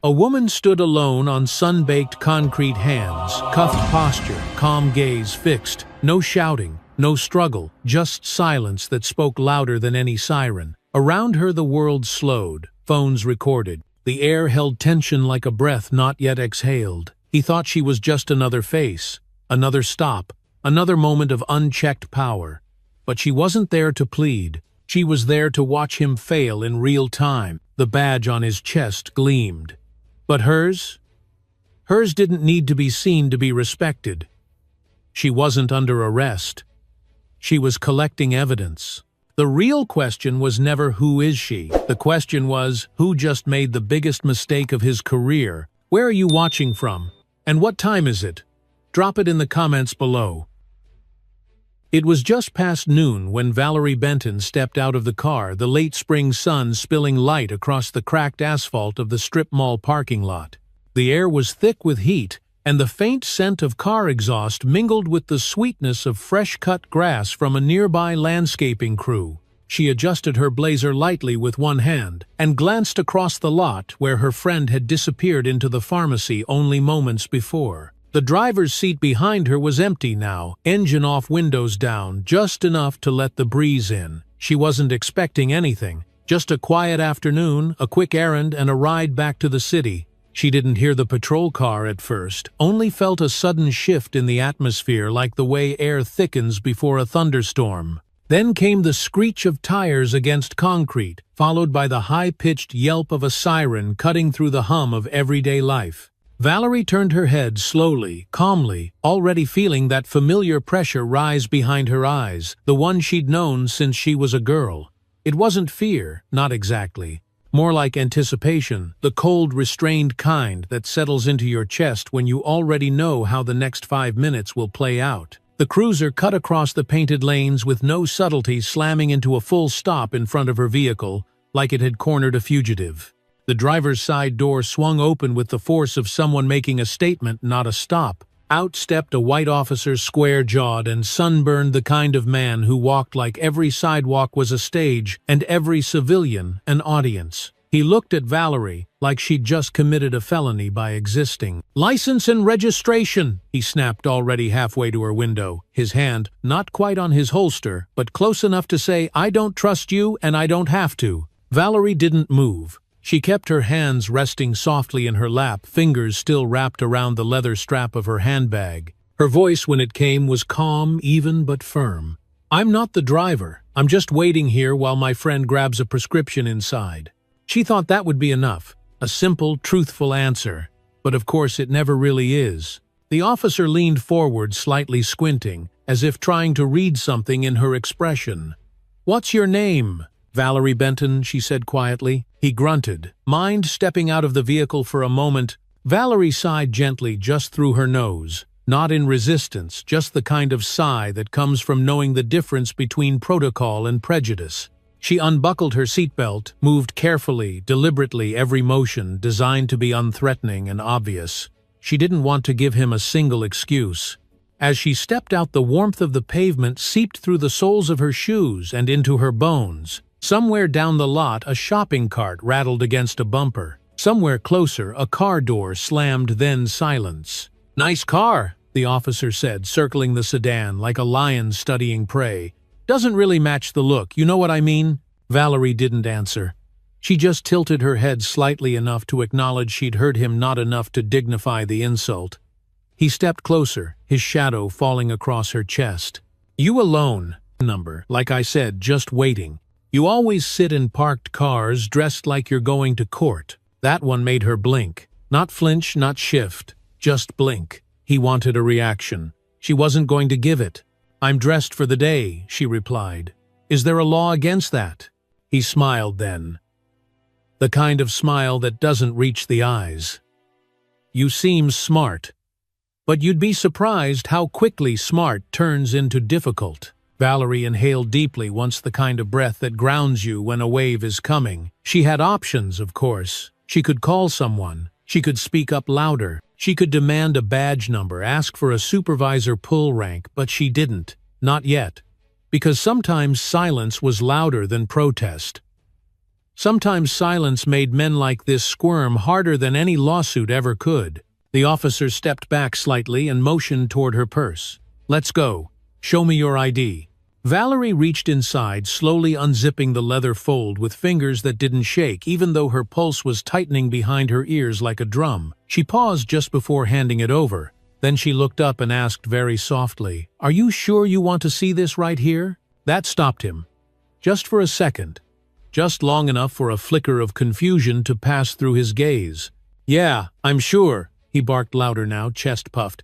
A woman stood alone on sun-baked concrete hands, cuffed posture, calm gaze fixed. No shouting, no struggle, just silence that spoke louder than any siren. Around her the world slowed, phones recorded. The air held tension like a breath not yet exhaled. He thought she was just another face, another stop, another moment of unchecked power. But she wasn't there to plead. She was there to watch him fail in real time. The badge on his chest gleamed. But hers? Hers didn't need to be seen to be respected. She wasn't under arrest. She was collecting evidence. The real question was never who is she. The question was who just made the biggest mistake of his career. Where are you watching from? And what time is it? Drop it in the comments below. It was just past noon when Valerie Benton stepped out of the car, the late spring sun spilling light across the cracked asphalt of the strip mall parking lot. The air was thick with heat, and the faint scent of car exhaust mingled with the sweetness of fresh-cut grass from a nearby landscaping crew. She adjusted her blazer lightly with one hand and glanced across the lot where her friend had disappeared into the pharmacy only moments before. The driver's seat behind her was empty now, engine off, windows down, just enough to let the breeze in. She wasn't expecting anything, just a quiet afternoon, a quick errand, and a ride back to the city. She didn't hear the patrol car at first, only felt a sudden shift in the atmosphere like the way air thickens before a thunderstorm. Then came the screech of tires against concrete, followed by the high-pitched yelp of a siren cutting through the hum of everyday life. Valerie turned her head slowly, calmly, already feeling that familiar pressure rise behind her eyes, the one she'd known since she was a girl. It wasn't fear, not exactly. More like anticipation, the cold, restrained kind that settles into your chest when you already know how the next 5 minutes will play out. The cruiser cut across the painted lanes with no subtlety, slamming into a full stop in front of her vehicle, like it had cornered a fugitive. The driver's side door swung open with the force of someone making a statement, not a stop. Out stepped a white officer, square-jawed and sunburned, the kind of man who walked like every sidewalk was a stage and every civilian an audience. He looked at Valerie like she'd just committed a felony by existing. "License and registration," he snapped, already halfway to her window, his hand not quite on his holster, but close enough to say, "I don't trust you and I don't have to." Valerie didn't move. She kept her hands resting softly in her lap, fingers still wrapped around the leather strap of her handbag. Her voice, when it came, was calm, even but firm. "I'm not the driver. I'm just waiting here while my friend grabs a prescription inside." She thought that would be enough, a simple, truthful answer. But of course it never really is. The officer leaned forward, slightly squinting, as if trying to read something in her expression. "What's your name?" "Valerie Benton," she said quietly. He grunted. Mind stepping out of the vehicle for a moment, Valerie sighed gently just through her nose. Not in resistance, just the kind of sigh that comes from knowing the difference between protocol and prejudice. She unbuckled her seatbelt, moved carefully, deliberately, every motion designed to be unthreatening and obvious. She didn't want to give him a single excuse. As she stepped out, the warmth of the pavement seeped through the soles of her shoes and into her bones. Somewhere down the lot, a shopping cart rattled against a bumper. Somewhere closer, a car door slammed, then silence. "Nice car," the officer said, circling the sedan like a lion studying prey. "Doesn't really match the look, you know what I mean?" Valerie didn't answer. She just tilted her head slightly enough to acknowledge she'd heard him, not enough to dignify the insult. He stepped closer, his shadow falling across her chest. "You alone?" "Number, like I said, just waiting. You always sit in parked cars, dressed like you're going to court." That one made her blink. Not flinch, not shift, just blink. He wanted a reaction. She wasn't going to give it. "I'm dressed for the day," she replied. "Is there a law against that?" He smiled then. The kind of smile that doesn't reach the eyes. "You seem smart. But you'd be surprised how quickly smart turns into difficult." Valerie inhaled deeply, once the kind of breath that grounds you when a wave is coming. She had options, of course. She could call someone. She could speak up louder. She could demand a badge number, ask for a supervisor pull rank, but she didn't. Not yet. Because sometimes silence was louder than protest. Sometimes silence made men like this squirm harder than any lawsuit ever could. The officer stepped back slightly and motioned toward her purse. "Let's go. Show me your ID." Valerie reached inside, slowly unzipping the leather fold with fingers that didn't shake even though her pulse was tightening behind her ears like a drum. She paused just before handing it over. Then she looked up and asked very softly, "Are you sure you want to see this right here?" That stopped him. Just for a second. Just long enough for a flicker of confusion to pass through his gaze. "Yeah, I'm sure," he barked louder now, chest puffed.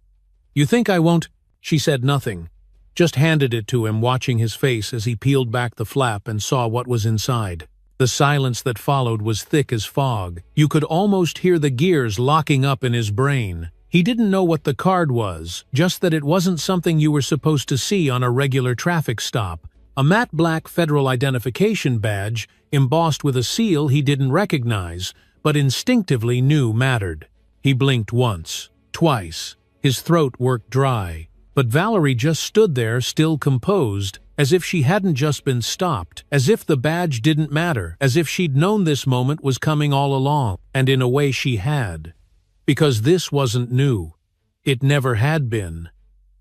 "You think I won't?" She said nothing. Just handed it to him, watching his face as he peeled back the flap and saw what was inside. The silence that followed was thick as fog. You could almost hear the gears locking up in his brain. He didn't know what the card was, just that it wasn't something you were supposed to see on a regular traffic stop. A matte black federal identification badge, embossed with a seal he didn't recognize, but instinctively knew mattered. He blinked once, twice. His throat worked dry. But Valerie just stood there, still composed, as if she hadn't just been stopped, as if the badge didn't matter, as if she'd known this moment was coming all along, and in a way she had. Because this wasn't new. It never had been.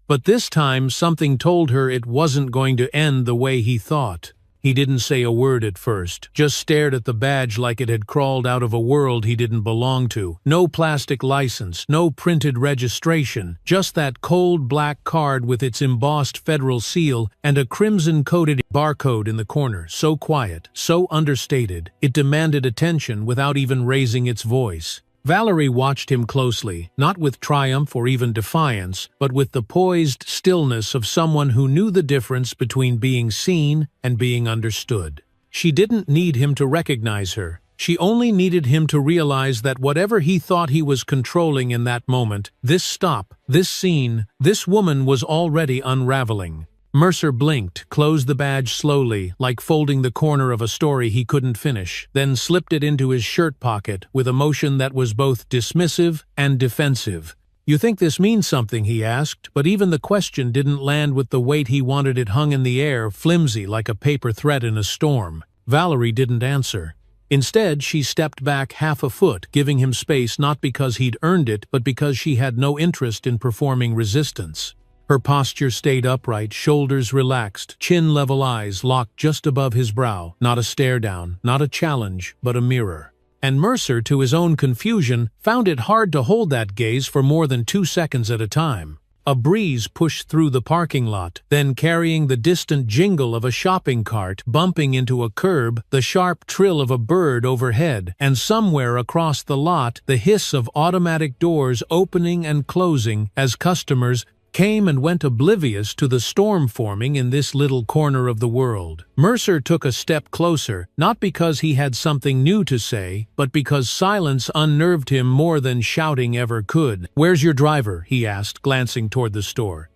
But this time something told her it wasn't going to end the way he thought. He didn't say a word at first, just stared at the badge like it had crawled out of a world he didn't belong to. No plastic license, no printed registration, just that cold black card with its embossed federal seal and a crimson-coated barcode in the corner, so quiet, so understated, it demanded attention without even raising its voice. Valerie watched him closely, not with triumph or even defiance, but with the poised stillness of someone who knew the difference between being seen and being understood. She didn't need him to recognize her. She only needed him to realize that whatever he thought he was controlling in that moment, this stop, this scene, this woman was already unraveling. Mercer blinked, closed the badge slowly, like folding the corner of a story he couldn't finish, then slipped it into his shirt pocket with a motion that was both dismissive and defensive. "You think this means something?" he asked, but even the question didn't land with the weight he wanted. It hung in the air, flimsy like a paper threat in a storm. Valerie didn't answer. Instead, she stepped back half a foot, giving him space not because he'd earned it, but because she had no interest in performing resistance. Her posture stayed upright, shoulders relaxed, chin-level eyes locked just above his brow. Not a stare-down, not a challenge, but a mirror. And Mercer, to his own confusion, found it hard to hold that gaze for more than 2 seconds at a time. A breeze pushed through the parking lot, then carrying the distant jingle of a shopping cart bumping into a curb, the sharp trill of a bird overhead, and somewhere across the lot the hiss of automatic doors opening and closing as customers came and went, oblivious to the storm forming in this little corner of the world. Mercer took a step closer, not because he had something new to say, but because silence unnerved him more than shouting ever could. "Where's your driver?" he asked, glancing toward the store.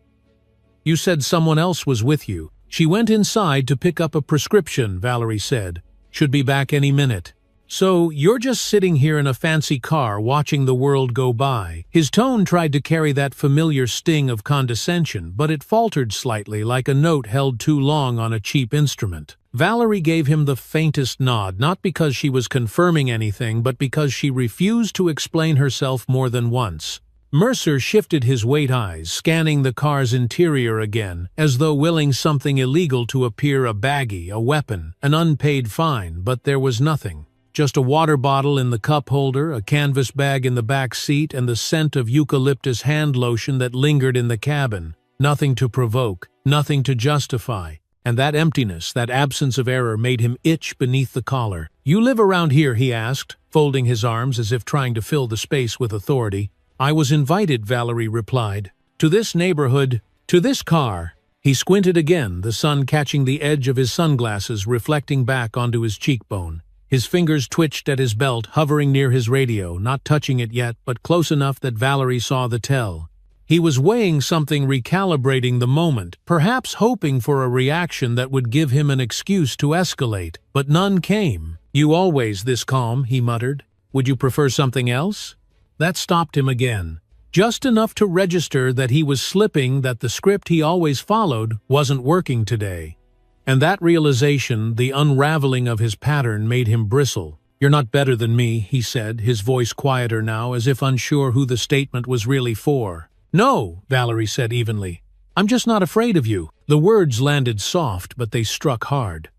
"You said someone else was with you." "She went inside to pick up a prescription," Valerie said. "Should be back any minute." "So, you're just sitting here in a fancy car watching the world go by." His tone tried to carry that familiar sting of condescension, but it faltered slightly like a note held too long on a cheap instrument. Valerie gave him the faintest nod, not because she was confirming anything, but because she refused to explain herself more than once. Mercer shifted his wait eyes, scanning the car's interior again, as though willing something illegal to appear: a baggie, a weapon, an unpaid fine, but there was nothing. Just a water bottle in the cup holder, a canvas bag in the back seat, and the scent of eucalyptus hand lotion that lingered in the cabin. Nothing to provoke, nothing to justify. And that emptiness, that absence of error, made him itch beneath the collar. "You live around here?" he asked, folding his arms as if trying to fill the space with authority. "I was invited," Valerie replied. "To this neighborhood, to this car." He squinted again, the sun catching the edge of his sunglasses, reflecting back onto his cheekbone. His fingers twitched at his belt, hovering near his radio, not touching it yet, but close enough that Valerie saw the tell. He was weighing something, recalibrating the moment, perhaps hoping for a reaction that would give him an excuse to escalate, but none came. "You always this calm," he muttered. "Would you prefer something else?" That stopped him again. Just enough to register that he was slipping, that the script he always followed wasn't working today. And that realization, the unraveling of his pattern, made him bristle. "You're not better than me," he said, his voice quieter now, as if unsure who the statement was really for. "No," Valerie said evenly. "I'm just not afraid of you." The words landed soft, but they struck hard.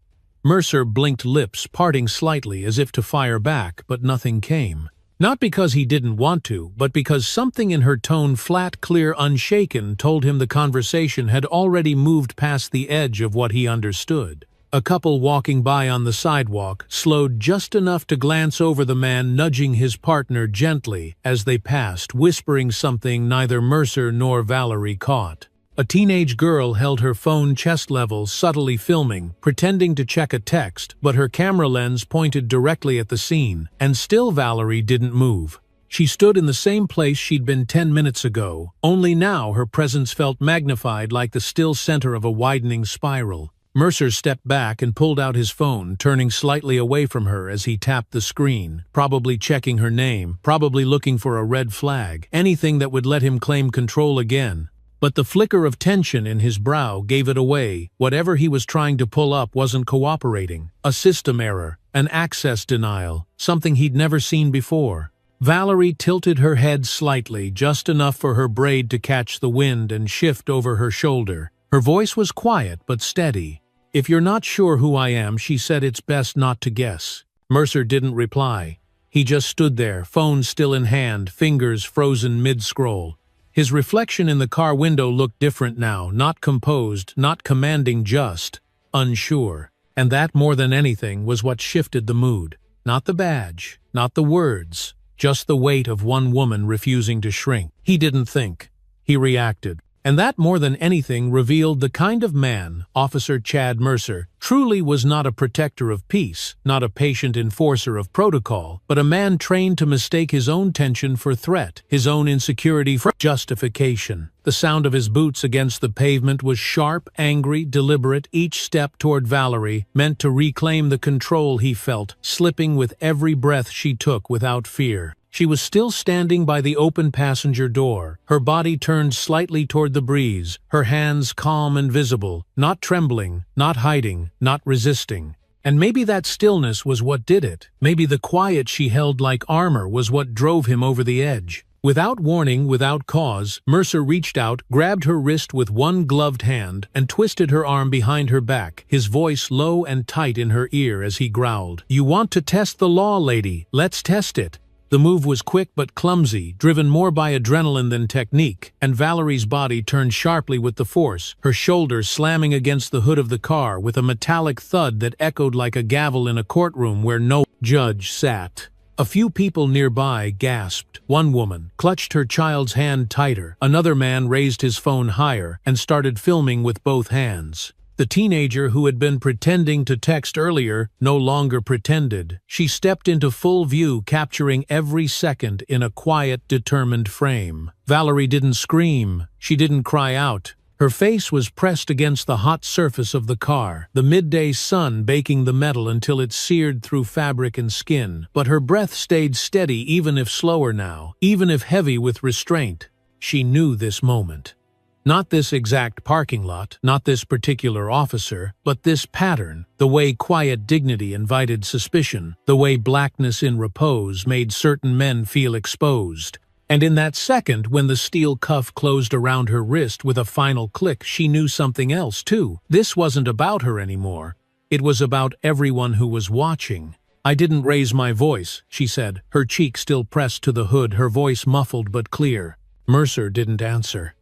Mercer blinked lips, parting slightly as if to fire back, but nothing came. Not because he didn't want to, but because something in her tone, flat, clear, unshaken, told him the conversation had already moved past the edge of what he understood. A couple walking by on the sidewalk slowed just enough to glance over the man nudging his partner gently as they passed, whispering something neither Mercer nor Valerie caught. A teenage girl held her phone chest level, subtly filming, pretending to check a text, but her camera lens pointed directly at the scene, and still Valerie didn't move. She stood in the same place she'd been 10 minutes ago, only now her presence felt magnified like the still center of a widening spiral. Mercer stepped back and pulled out his phone, turning slightly away from her as he tapped the screen, probably checking her name, probably looking for a red flag, anything that would let him claim control again. But the flicker of tension in his brow gave it away. Whatever he was trying to pull up wasn't cooperating. A system error, an access denial, something he'd never seen before. Valerie tilted her head slightly, just enough for her braid to catch the wind and shift over her shoulder. Her voice was quiet but steady. "If you're not sure who I am," she said, "it's best not to guess." Mercer didn't reply. He just stood there, phone still in hand, fingers frozen mid-scroll. His reflection in the car window looked different now, not composed, not commanding, just unsure. And that, more than anything, was what shifted the mood. Not the badge, not the words, just the weight of one woman refusing to shrink. He didn't think. He reacted. And that, more than anything, revealed the kind of man, Officer Chad Mercer, truly was. Not a protector of peace, not a patient enforcer of protocol, but a man trained to mistake his own tension for threat, his own insecurity for justification. The sound of his boots against the pavement was sharp, angry, deliberate, each step toward Valerie meant to reclaim the control he felt, slipping with every breath she took without fear. She was still standing by the open passenger door, her body turned slightly toward the breeze, her hands calm and visible, not trembling, not hiding, not resisting. And maybe that stillness was what did it. Maybe the quiet she held like armor was what drove him over the edge. Without warning, without cause, Mercer reached out, grabbed her wrist with one gloved hand, and twisted her arm behind her back, his voice low and tight in her ear as he growled, "You want to test the law, lady? Let's test it." The move was quick but clumsy, driven more by adrenaline than technique, and Valerie's body turned sharply with the force, her shoulders slamming against the hood of the car with a metallic thud that echoed like a gavel in a courtroom where no judge sat. A few people nearby gasped. One woman clutched her child's hand tighter. Another man raised his phone higher and started filming with both hands. The teenager who had been pretending to text earlier no longer pretended. She stepped into full view, capturing every second in a quiet, determined frame. Valerie didn't scream. She didn't cry out. Her face was pressed against the hot surface of the car, the midday sun baking the metal until it seared through fabric and skin. But her breath stayed steady, even if slower now, even if heavy with restraint. She knew this moment. Not this exact parking lot, not this particular officer, but this pattern, the way quiet dignity invited suspicion, the way blackness in repose made certain men feel exposed. And in that second, when the steel cuff closed around her wrist with a final click, she knew something else too. This wasn't about her anymore. It was about everyone who was watching. "I didn't raise my voice," she said, her cheek still pressed to the hood, her voice muffled but clear. Mercer didn't answer.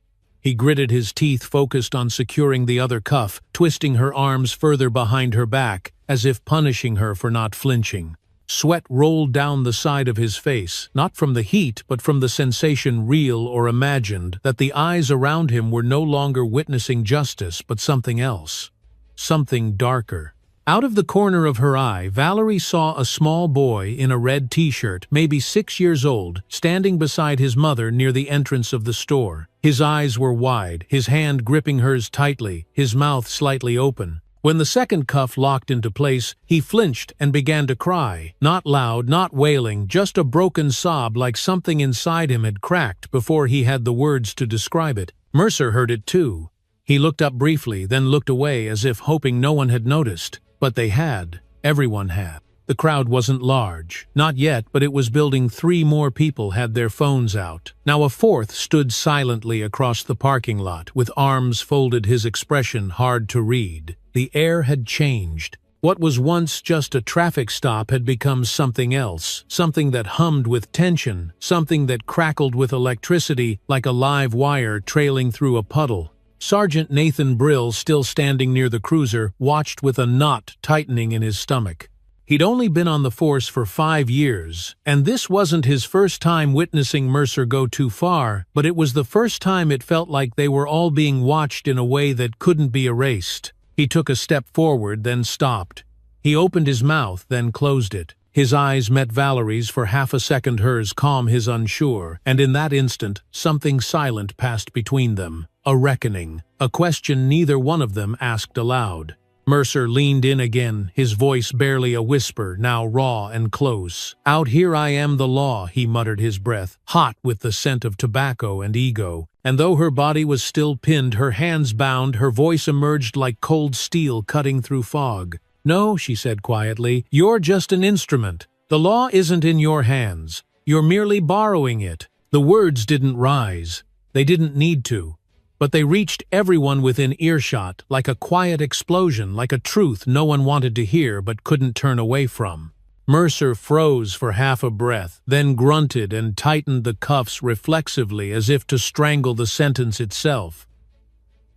He gritted his teeth, focused on securing the other cuff, twisting her arms further behind her back, as if punishing her for not flinching. Sweat rolled down the side of his face, not from the heat, but from the sensation, real or imagined, that the eyes around him were no longer witnessing justice, but something else. Something darker. Out of the corner of her eye, Valerie saw a small boy in a red t-shirt, maybe 6 years old, standing beside his mother near the entrance of the store. His eyes were wide, his hand gripping hers tightly, his mouth slightly open. When the second cuff locked into place, he flinched and began to cry. Not loud, not wailing, just a broken sob like something inside him had cracked before he had the words to describe it. Mercer heard it too. He looked up briefly, then looked away as if hoping no one had noticed. But they had. Everyone had. The crowd wasn't large. Not yet, but it was building. 3 more people had their phones out. Now a 4th stood silently across the parking lot, with arms folded, his expression hard to read. The air had changed. What was once just a traffic stop had become something else, something that hummed with tension, something that crackled with electricity like a live wire trailing through a puddle. Sergeant Nathan Brill, still standing near the cruiser, watched with a knot tightening in his stomach. He'd only been on the force for 5 years, and this wasn't his first time witnessing Mercer go too far, but it was the first time it felt like they were all being watched in a way that couldn't be erased. He took a step forward, then stopped. He opened his mouth, then closed it. His eyes met Valerie's for half a second, hers calm, his unsure, and in that instant, something silent passed between them. A reckoning. A question neither one of them asked aloud. Mercer leaned in again, his voice barely a whisper, now raw and close. "Out here I am the law," he muttered, his breath hot with the scent of tobacco and ego. And though her body was still pinned, her hands bound, her voice emerged like cold steel cutting through fog. "No," she said quietly, "you're just an instrument. The law isn't in your hands. You're merely borrowing it." The words didn't rise. They didn't need to. But they reached everyone within earshot, like a quiet explosion, like a truth no one wanted to hear but couldn't turn away from. Mercer froze for half a breath, then grunted and tightened the cuffs reflexively as if to strangle the sentence itself.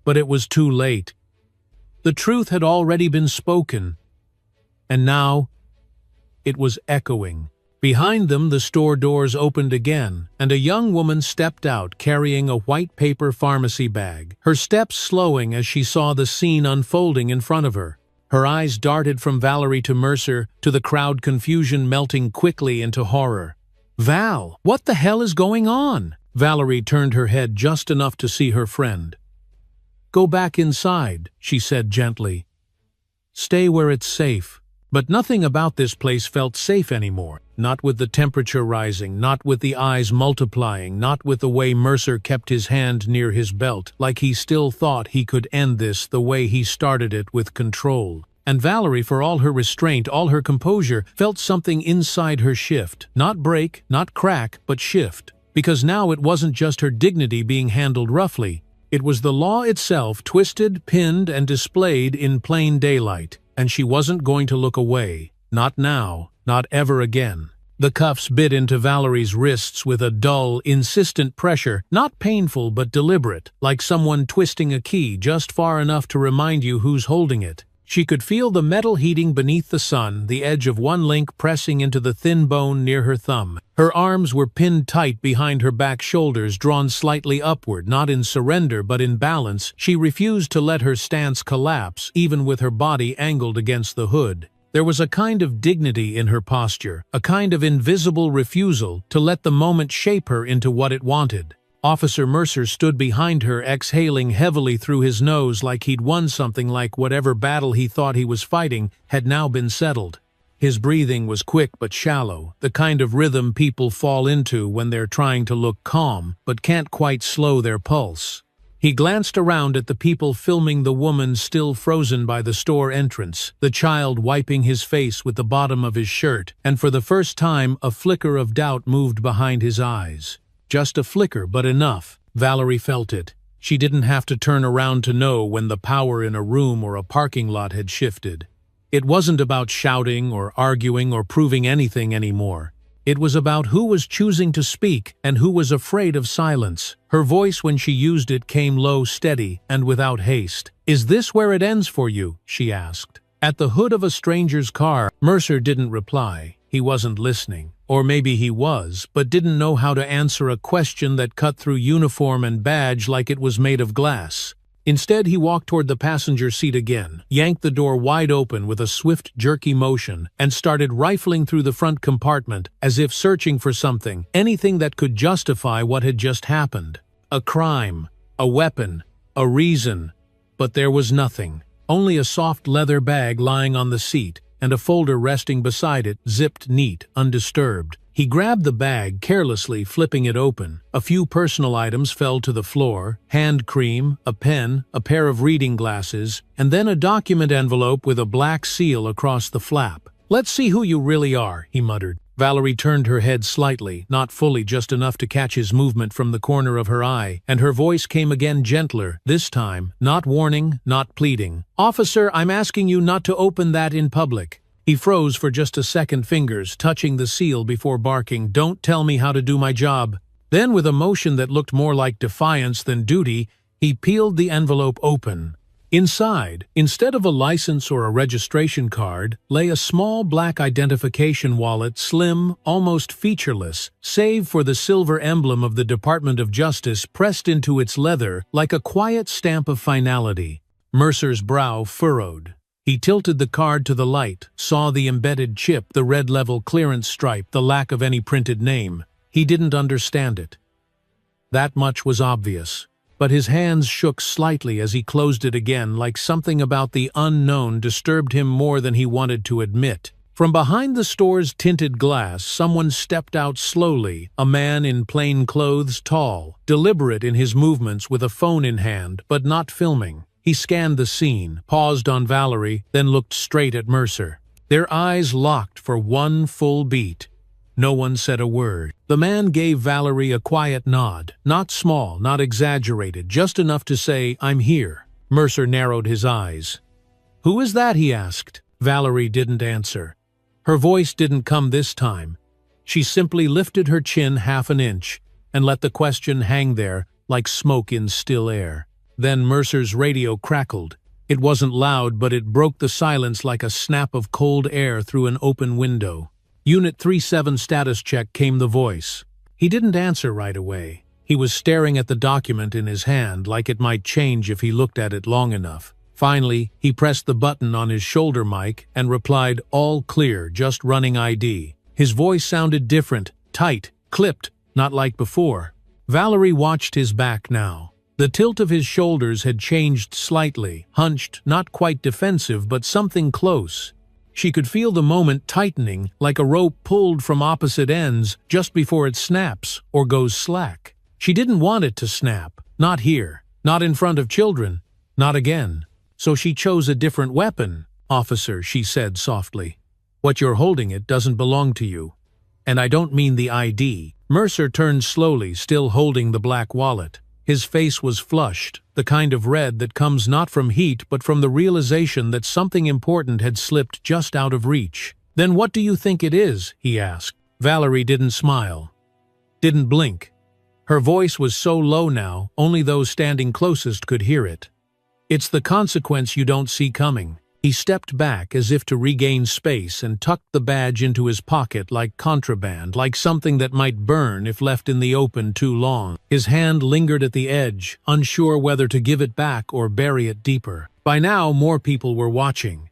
But it was too late. The truth had already been spoken, and now it was echoing. Behind them, the store doors opened again, and a young woman stepped out carrying a white paper pharmacy bag, her steps slowing as she saw the scene unfolding in front of her. Her eyes darted from Valerie to Mercer, to the crowd, confusion melting quickly into horror. "Val, what the hell is going on?" Valerie turned her head just enough to see her friend. "Go back inside," she said gently. "Stay where it's safe." But nothing about this place felt safe anymore. Not with the temperature rising, not with the eyes multiplying, not with the way Mercer kept his hand near his belt, like he still thought he could end this the way he started it, with control. And Valerie, for all her restraint, all her composure, felt something inside her shift. Not break, not crack, but shift. Because now it wasn't just her dignity being handled roughly. It was the law itself, twisted, pinned, and displayed in plain daylight. And she wasn't going to look away. Not now. Not ever again. The cuffs bit into Valerie's wrists with a dull, insistent pressure, not painful but deliberate, like someone twisting a key just far enough to remind you who's holding it. She could feel the metal heating beneath the sun, the edge of one link pressing into the thin bone near her thumb. Her arms were pinned tight behind her back shoulders, drawn slightly upward, not in surrender but in balance. She refused to let her stance collapse, even with her body angled against the hood. There was a kind of dignity in her posture, a kind of invisible refusal to let the moment shape her into what it wanted. Officer Mercer stood behind her, exhaling heavily through his nose like he'd won something, like whatever battle he thought he was fighting had now been settled. His breathing was quick but shallow, the kind of rhythm people fall into when they're trying to look calm but can't quite slow their pulse. He glanced around at the people filming the woman still frozen by the store entrance, the child wiping his face with the bottom of his shirt, and for the first time a flicker of doubt moved behind his eyes. Just a flicker, but enough. Valerie felt it. She didn't have to turn around to know when the power in a room or a parking lot had shifted. It wasn't about shouting or arguing or proving anything anymore. It was about who was choosing to speak and who was afraid of silence. Her voice, when she used it, came low, steady, and without haste. "Is this where it ends for you?" she asked. At the hood of a stranger's car, Mercer didn't reply. He wasn't listening. Or maybe he was, but didn't know how to answer a question that cut through uniform and badge like it was made of glass. Instead, he walked toward the passenger seat again, yanked the door wide open with a swift, jerky motion, and started rifling through the front compartment as if searching for something, anything that could justify what had just happened. A crime, a weapon, a reason. But there was nothing. Only a soft leather bag lying on the seat, and a folder resting beside it, zipped neat, undisturbed. He grabbed the bag, carelessly flipping it open. A few personal items fell to the floor: hand cream, a pen, a pair of reading glasses, and then a document envelope with a black seal across the flap. "Let's see who you really are," he muttered. Valerie turned her head slightly, not fully, just enough to catch his movement from the corner of her eye, and her voice came again, gentler, this time, not warning, not pleading. "Officer, I'm asking you not to open that in public." He froze for just a second, fingers touching the seal before barking, "Don't tell me how to do my job." Then, with a motion that looked more like defiance than duty, he peeled the envelope open. Inside, instead of a license or a registration card, lay a small black identification wallet, slim, almost featureless, save for the silver emblem of the Department of Justice pressed into its leather like a quiet stamp of finality. Mercer's brow furrowed. He tilted the card to the light, saw the embedded chip, the red level clearance stripe, the lack of any printed name. He didn't understand it. That much was obvious. But his hands shook slightly as he closed it again, like something about the unknown disturbed him more than he wanted to admit. From behind the store's tinted glass, someone stepped out slowly, a man in plain clothes, tall, deliberate in his movements, with a phone in hand, but not filming. He scanned the scene, paused on Valerie, then looked straight at Mercer. Their eyes locked for one full beat. No one said a word. The man gave Valerie a quiet nod, not small, not exaggerated, just enough to say, "I'm here." Mercer narrowed his eyes. "Who is that?" he asked. Valerie didn't answer. Her voice didn't come this time. She simply lifted her chin half an inch and let the question hang there like smoke in still air. Then Mercer's radio crackled. It wasn't loud, but it broke the silence like a snap of cold air through an open window. "Unit 37 status check," came the voice. He didn't answer right away. He was staring at the document in his hand, like it might change if he looked at it long enough. Finally, he pressed the button on his shoulder mic and replied, "All clear, just running ID." His voice sounded different, tight, clipped, not like before. Valerie watched his back now. The tilt of his shoulders had changed slightly, hunched, not quite defensive, but something close. She could feel the moment tightening, like a rope pulled from opposite ends just before it snaps or goes slack. She didn't want it to snap. Not here. Not in front of children. Not again. So she chose a different weapon. "Officer," she said softly, "what you're holding, it doesn't belong to you. And I don't mean the ID." Mercer turned slowly, still holding the black wallet. His face was flushed, the kind of red that comes not from heat but from the realization that something important had slipped just out of reach. "Then what do you think it is?" he asked. Valerie didn't smile. Didn't blink. Her voice was so low now, only those standing closest could hear it. "It's the consequence you don't see coming." He stepped back as if to regain space and tucked the badge into his pocket like contraband, like something that might burn if left in the open too long. His hand lingered at the edge, unsure whether to give it back or bury it deeper. By now, more people were watching.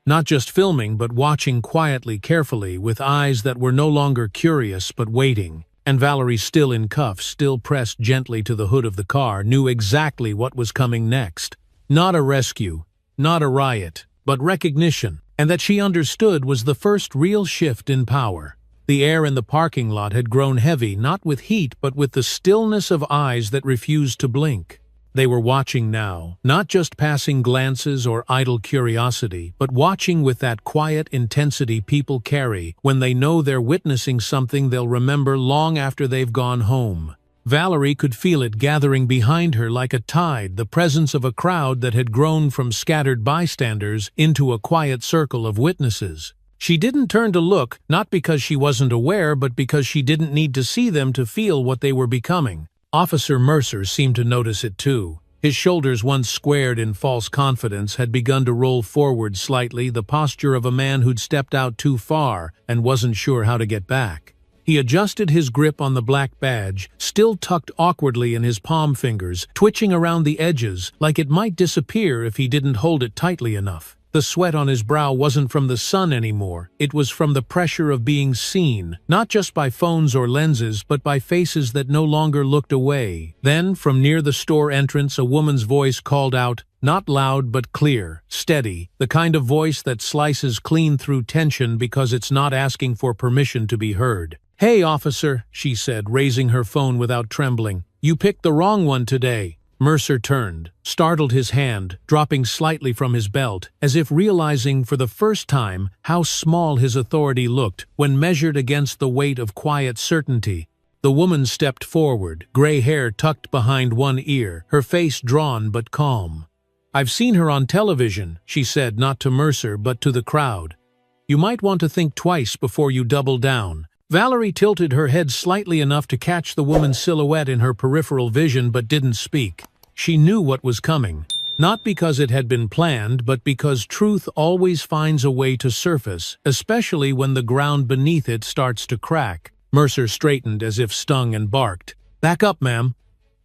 Not just filming, but watching quietly, carefully, with eyes that were no longer curious but waiting. And Valerie, still in cuffs, still pressed gently to the hood of the car, knew exactly what was coming next. Not a rescue, not a riot, but recognition, and that she understood was the first real shift in power. The air in the parking lot had grown heavy, not with heat, but with the stillness of eyes that refused to blink. They were watching now, not just passing glances or idle curiosity, but watching with that quiet intensity people carry when they know they're witnessing something they'll remember long after they've gone home. Valerie could feel it gathering behind her like a tide, the presence of a crowd that had grown from scattered bystanders into a quiet circle of witnesses. She didn't turn to look, not because she wasn't aware, but because she didn't need to see them to feel what they were becoming. Officer Mercer seemed to notice it too. His shoulders, once squared in false confidence, had begun to roll forward slightly, the posture of a man who'd stepped out too far and wasn't sure how to get back. He adjusted his grip on the black badge, still tucked awkwardly in his palm fingers, twitching around the edges like it might disappear if he didn't hold it tightly enough. The sweat on his brow wasn't from the sun anymore. It was from the pressure of being seen, not just by phones or lenses, but by faces that no longer looked away. Then, from near the store entrance, a woman's voice called out, not loud but clear, steady, the kind of voice that slices clean through tension because it's not asking for permission to be heard. "Hey, officer," she said, raising her phone without trembling. "You picked the wrong one today." Mercer turned, startled, his hand dropping slightly from his belt, as if realizing for the first time how small his authority looked when measured against the weight of quiet certainty. The woman stepped forward, gray hair tucked behind one ear, her face drawn but calm. "I've seen her on television," she said, not to Mercer but to the crowd. "You might want to think twice before you double down." Valerie tilted her head slightly enough to catch the woman's silhouette in her peripheral vision but didn't speak. She knew what was coming, not because it had been planned, but because truth always finds a way to surface, especially when the ground beneath it starts to crack. Mercer straightened as if stung and barked. "Back up, ma'am.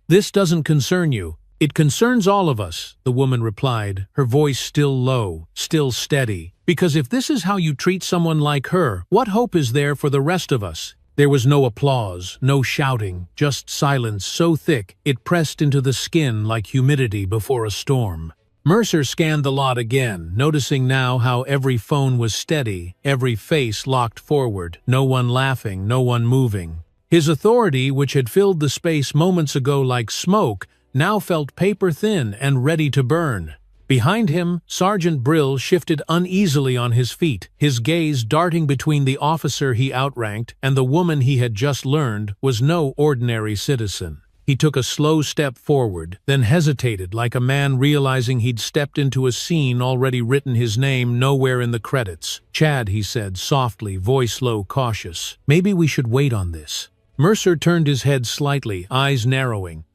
This doesn't concern you. It concerns all of us," the woman replied, her voice still low, still steady. "Because if this is how you treat someone like her, what hope is there for the rest of us?" There was no applause, no shouting, just silence so thick it pressed into the skin like humidity before a storm. Mercer scanned the lot again, noticing now how every phone was steady, every face locked forward, no one laughing, no one moving. His authority, which had filled the space moments ago like smoke, now felt paper-thin and ready to burn. Behind him, Sergeant Brill shifted uneasily on his feet, his gaze darting between the officer he outranked and the woman he had just learned was no ordinary citizen. He took a slow step forward, then hesitated like a man realizing he'd stepped into a scene already written his name nowhere in the credits. "Chad," he said, softly, voice low, cautious. "Maybe we should wait on this." Mercer turned his head slightly, eyes narrowing.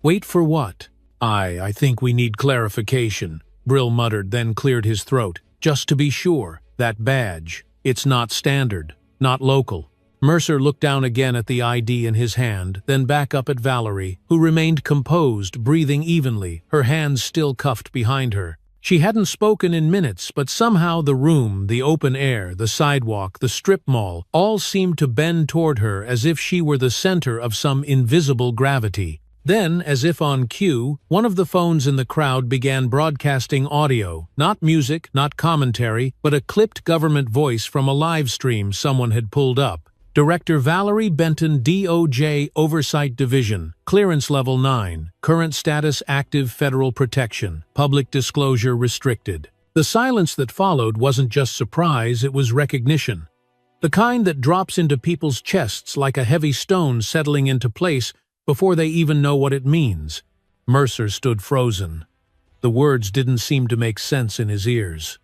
"Wait for what?" I think we need clarification," Brill muttered, then cleared his throat. "Just to be sure, that badge. It's not standard, not local." Mercer looked down again at the ID in his hand, then back up at Valerie, who remained composed, breathing evenly, her hands still cuffed behind her. She hadn't spoken in minutes, but somehow the room, the open air, the sidewalk, the strip mall, all seemed to bend toward her as if she were the center of some invisible gravity. Then, as if on cue, one of the phones in the crowd began broadcasting audio, not music, not commentary, but a clipped government voice from a live stream someone had pulled up. "Director Valerie Benton, DOJ Oversight Division, Clearance Level 9, Current Status Active Federal Protection, Public Disclosure Restricted." The silence that followed wasn't just surprise, it was recognition. The kind that drops into people's chests like a heavy stone settling into place before they even know what it means. Mercer stood frozen. The words didn't seem to make sense in his ears.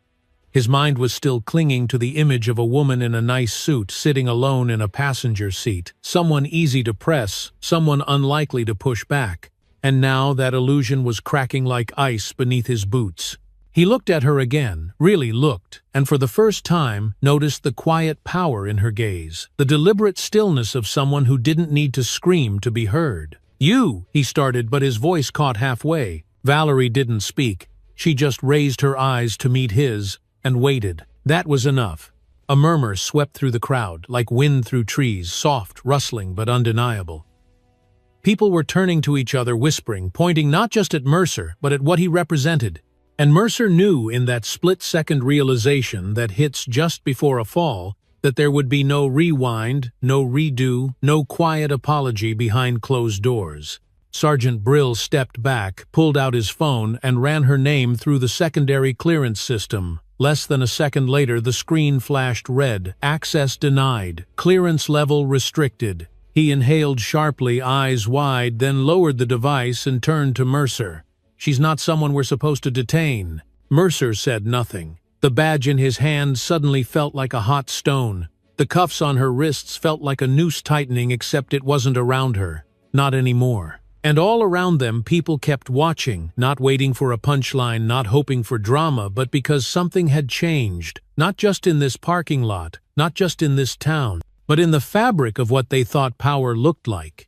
His mind was still clinging to the image of a woman in a nice suit sitting alone in a passenger seat, someone easy to press, someone unlikely to push back. And now that illusion was cracking like ice beneath his boots. He looked at her again, really looked, and for the first time noticed the quiet power in her gaze, the deliberate stillness of someone who didn't need to scream to be heard. "You," he started, but his voice caught halfway. Valerie didn't speak. She just raised her eyes to meet his, and waited. That was enough. A murmur swept through the crowd, like wind through trees, soft, rustling, but undeniable. People were turning to each other, whispering, pointing not just at Mercer, but at what he represented. And Mercer knew in that split-second realization that hits just before a fall that there would be no rewind, no redo, no quiet apology behind closed doors. Sergeant Brill stepped back, pulled out his phone, and ran her name through the secondary clearance system. Less than a second later, the screen flashed red, access denied, clearance level restricted. He inhaled sharply, eyes wide, then lowered the device and turned to Mercer. "She's not someone we're supposed to detain." Mercer said nothing. The badge in his hand suddenly felt like a hot stone. The cuffs on her wrists felt like a noose tightening, except it wasn't around her. Not anymore. And all around them, people kept watching, not waiting for a punchline, not hoping for drama, but because something had changed. Not just in this parking lot, not just in this town, but in the fabric of what they thought power looked like.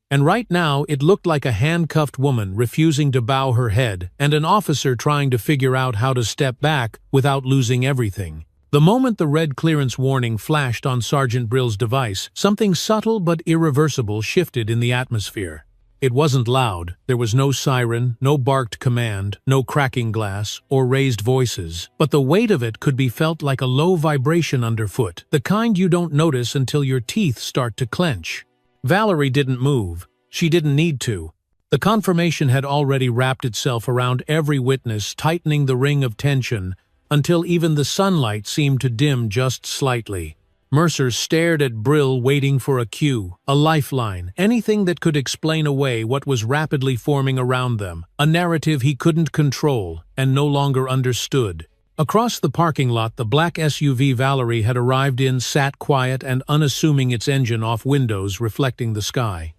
And right now, it looked like a handcuffed woman refusing to bow her head, and an officer trying to figure out how to step back without losing everything. The moment the red clearance warning flashed on Sergeant Brill's device, something subtle but irreversible shifted in the atmosphere. It wasn't loud. There was no siren, no barked command, no cracking glass, or raised voices. But the weight of it could be felt like a low vibration underfoot, the kind you don't notice until your teeth start to clench. Valerie didn't move. She didn't need to. The confirmation had already wrapped itself around every witness, tightening the ring of tension, until even the sunlight seemed to dim just slightly. Mercer stared at Brill, waiting for a cue, a lifeline, anything that could explain away what was rapidly forming around them, a narrative he couldn't control and no longer understood. Across the parking lot, the black SUV Valerie had arrived in sat quiet and unassuming, its engine off, windows reflecting the sky.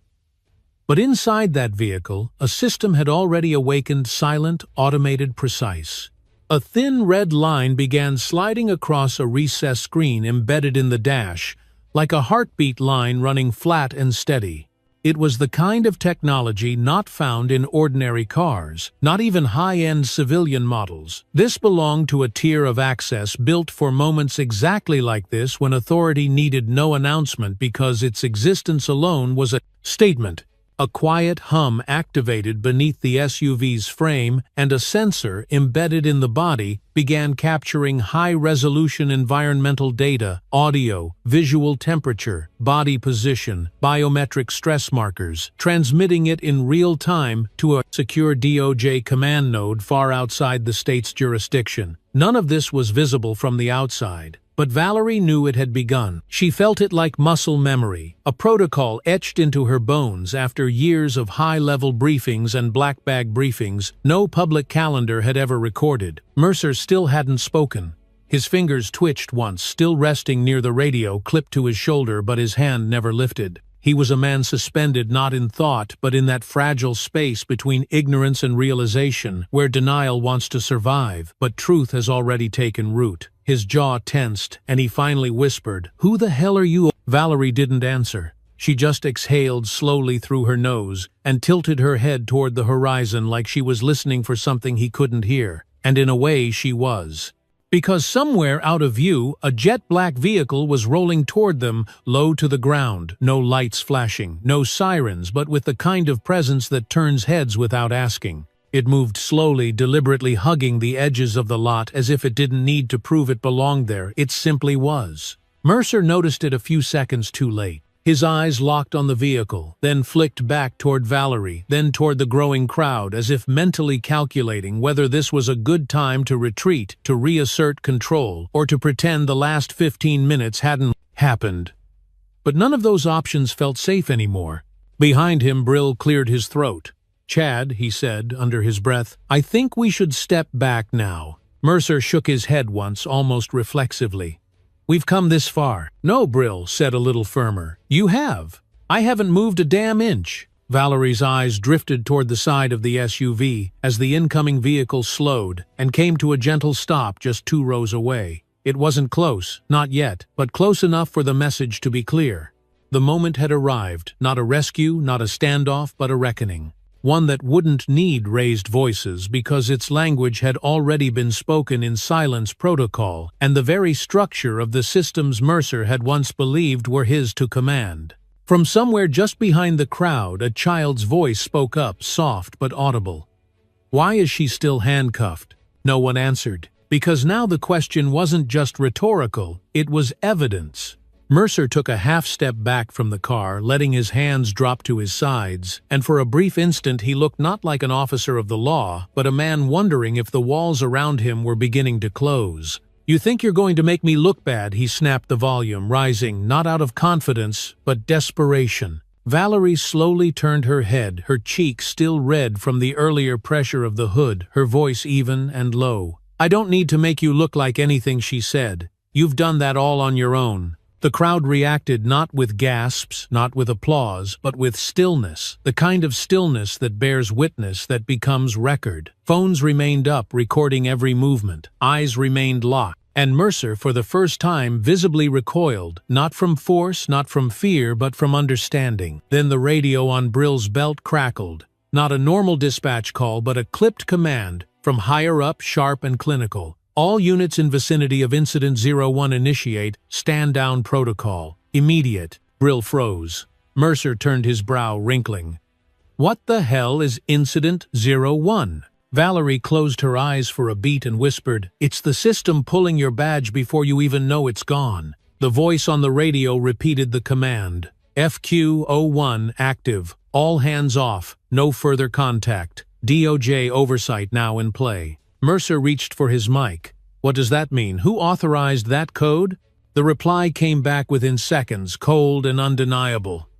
But inside that vehicle, a system had already awakened, silent, automated, precise. A thin red line began sliding across a recessed screen embedded in the dash, like a heartbeat line running flat and steady. It was the kind of technology not found in ordinary cars, not even high-end civilian models. This belonged to a tier of access built for moments exactly like this, when authority needed no announcement because its existence alone was a statement. A quiet hum activated beneath the SUV's frame, and a sensor embedded in the body began capturing high-resolution environmental data, audio, visual temperature, body position, biometric stress markers, transmitting it in real time to a secure DOJ command node far outside the state's jurisdiction. None of this was visible from the outside. But Valerie knew it had begun. She felt it like muscle memory, a protocol etched into her bones after years of high-level briefings and black bag briefings no public calendar had ever recorded. Mercer still hadn't spoken. His fingers twitched once, still resting near the radio clipped to his shoulder, but his hand never lifted. He was a man suspended not in thought, but in that fragile space between ignorance and realization, where denial wants to survive, but truth has already taken root. His jaw tensed, and he finally whispered, "Who the hell are you?" Valerie didn't answer. She just exhaled slowly through her nose and tilted her head toward the horizon like she was listening for something he couldn't hear. And in a way she was. Because somewhere out of view, a jet-black vehicle was rolling toward them, low to the ground, no lights flashing, no sirens, but with the kind of presence that turns heads without asking. It moved slowly, deliberately hugging the edges of the lot as if it didn't need to prove it belonged there. It simply was. Mercer noticed it a few seconds too late. His eyes locked on the vehicle, then flicked back toward Valerie, then toward the growing crowd, as if mentally calculating whether this was a good time to retreat, to reassert control, or to pretend the last 15 minutes hadn't happened. But none of those options felt safe anymore. Behind him, Brill cleared his throat. "Chad," he said under his breath, "I think we should step back now." Mercer shook his head once, almost reflexively. "We've come this far." "No," Brill said a little firmer. "You have. I haven't moved a damn inch." Valerie's eyes drifted toward the side of the SUV as the incoming vehicle slowed and came to a gentle stop just 2 rows away. It wasn't close, not yet, but close enough for the message to be clear. The moment had arrived, not a rescue, not a standoff, but a reckoning. One that wouldn't need raised voices because its language had already been spoken in silence protocol, and the very structure of the systems Mercer had once believed were his to command. From somewhere just behind the crowd, a child's voice spoke up, soft but audible. "Why is she still handcuffed?" No one answered, because now the question wasn't just rhetorical, it was evidence. Mercer took a half-step back from the car, letting his hands drop to his sides, and for a brief instant he looked not like an officer of the law, but a man wondering if the walls around him were beginning to close. "You think you're going to make me look bad," he snapped the volume, rising, not out of confidence, but desperation. Valerie slowly turned her head, her cheek still red from the earlier pressure of the hood, her voice even and low. "I don't need to make you look like anything," she said. "You've done that all on your own." The crowd reacted not with gasps, not with applause, but with stillness, the kind of stillness that bears witness, that becomes record. Phones remained up, recording every movement. Eyes remained locked. And Mercer, for the first time, visibly recoiled, not from force, not from fear, but from understanding. Then the radio on Brill's belt crackled. Not a normal dispatch call, but a clipped command, from higher up, sharp and clinical. "All units in vicinity of Incident 01 initiate stand-down protocol. Immediate." Brill froze. Mercer turned his brow, wrinkling. What the hell is Incident 01? Valerie closed her eyes for a beat and whispered, "It's the system pulling your badge before you even know it's gone." The voice on the radio repeated the command. FQ01 active. All hands off. No further contact. DOJ oversight now in play. Mercer reached for his mic. "What does that mean? Who authorized that code?" The reply came back within seconds, cold and undeniable.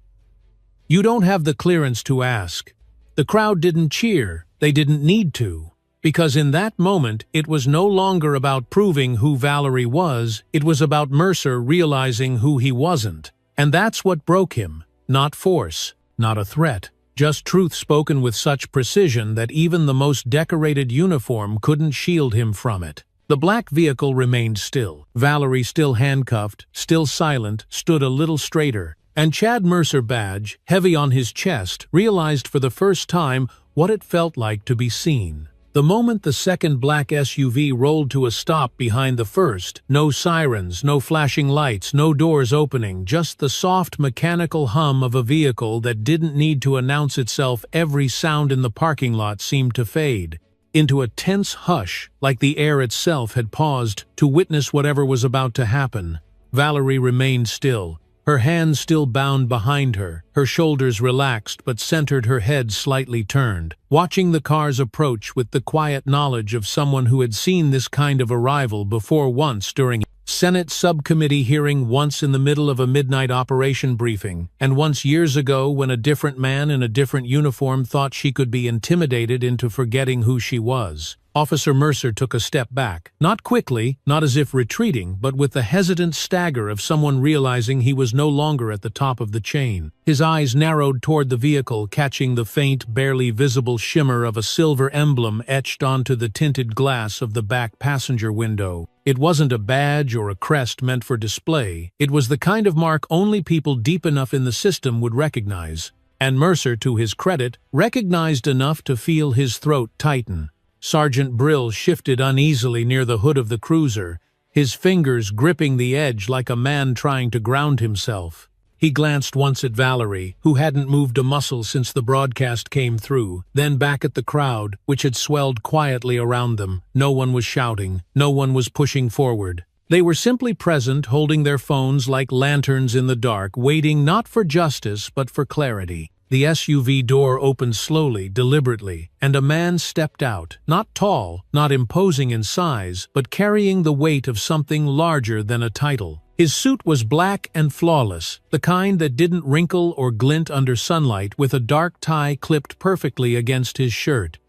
"You don't have the clearance to ask." The crowd didn't cheer. They didn't need to. Because in that moment, it was no longer about proving who Valerie was, it was about Mercer realizing who he wasn't. And that's what broke him. Not force, not a threat, just truth spoken with such precision that even the most decorated uniform couldn't shield him from it. The black vehicle remained still. Valerie, still handcuffed, still silent, stood a little straighter. And Chad Mercer badge, heavy on his chest, realized for the first time what it felt like to be seen. The moment the second black SUV rolled to a stop behind the first, no sirens, no flashing lights, no doors opening, just the soft mechanical hum of a vehicle that didn't need to announce itself. Every sound in the parking lot seemed to fade into a tense hush, like the air itself had paused to witness whatever was about to happen. Valerie remained still. Her hands still bound behind her, her shoulders relaxed but centered, her head slightly turned, watching the cars approach with the quiet knowledge of someone who had seen this kind of arrival before, once during Senate subcommittee hearing, once in the middle of a midnight operation briefing, and once years ago when a different man in a different uniform thought she could be intimidated into forgetting who she was. Officer Mercer took a step back, not quickly, not as if retreating, but with the hesitant stagger of someone realizing he was no longer at the top of the chain. His eyes narrowed toward the vehicle, catching the faint, barely visible shimmer of a silver emblem etched onto the tinted glass of the back passenger window. It wasn't a badge or a crest meant for display. It was the kind of mark only people deep enough in the system would recognize. And Mercer, to his credit, recognized enough to feel his throat tighten. Sergeant Brill shifted uneasily near the hood of the cruiser, his fingers gripping the edge like a man trying to ground himself. He glanced once at Valerie, who hadn't moved a muscle since the broadcast came through, then back at the crowd, which had swelled quietly around them. No one was shouting, no one was pushing forward. They were simply present, holding their phones like lanterns in the dark, waiting not for justice but for clarity. The SUV door opened slowly, deliberately, and a man stepped out, not tall, not imposing in size, but carrying the weight of something larger than a title. His suit was black and flawless, the kind that didn't wrinkle or glint under sunlight, with a dark tie clipped perfectly against his shirt.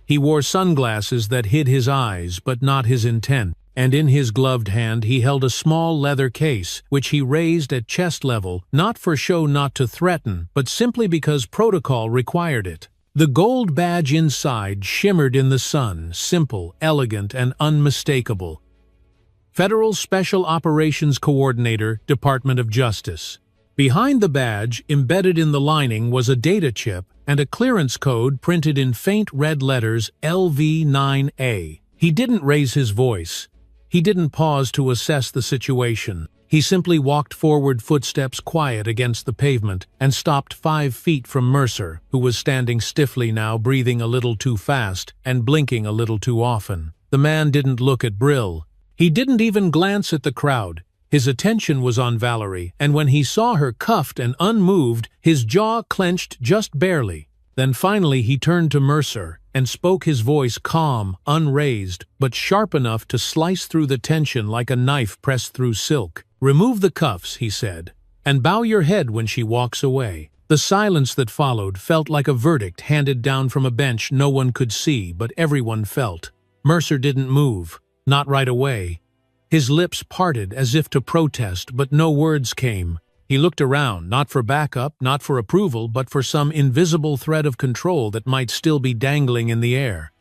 He wore sunglasses that hid his eyes, but not his intent. And in his gloved hand he held a small leather case, which he raised at chest level, not for show, not to threaten, but simply because protocol required it. The gold badge inside shimmered in the sun, simple, elegant, and unmistakable. Federal Special Operations Coordinator, Department of Justice. Behind the badge, embedded in the lining, was a data chip and a clearance code printed in faint red letters, LV9A. He didn't raise his voice. He didn't pause to assess the situation. He simply walked forward, footsteps quiet against the pavement, and stopped 5 feet from Mercer, who was standing stiffly now, breathing a little too fast and blinking a little too often. The man didn't look at Brill. He didn't even glance at the crowd. His attention was on Valerie, and when he saw her cuffed and unmoved, his jaw clenched just barely. Then finally he turned to Mercer and spoke, his voice calm, unraised, but sharp enough to slice through the tension like a knife pressed through silk. "Remove the cuffs," he said, "and bow your head when she walks away." The silence that followed felt like a verdict handed down from a bench no one could see, but everyone felt. Mercer didn't move, not right away. His lips parted as if to protest, but no words came. He looked around, not for backup, not for approval, but for some invisible thread of control that might still be dangling in the air.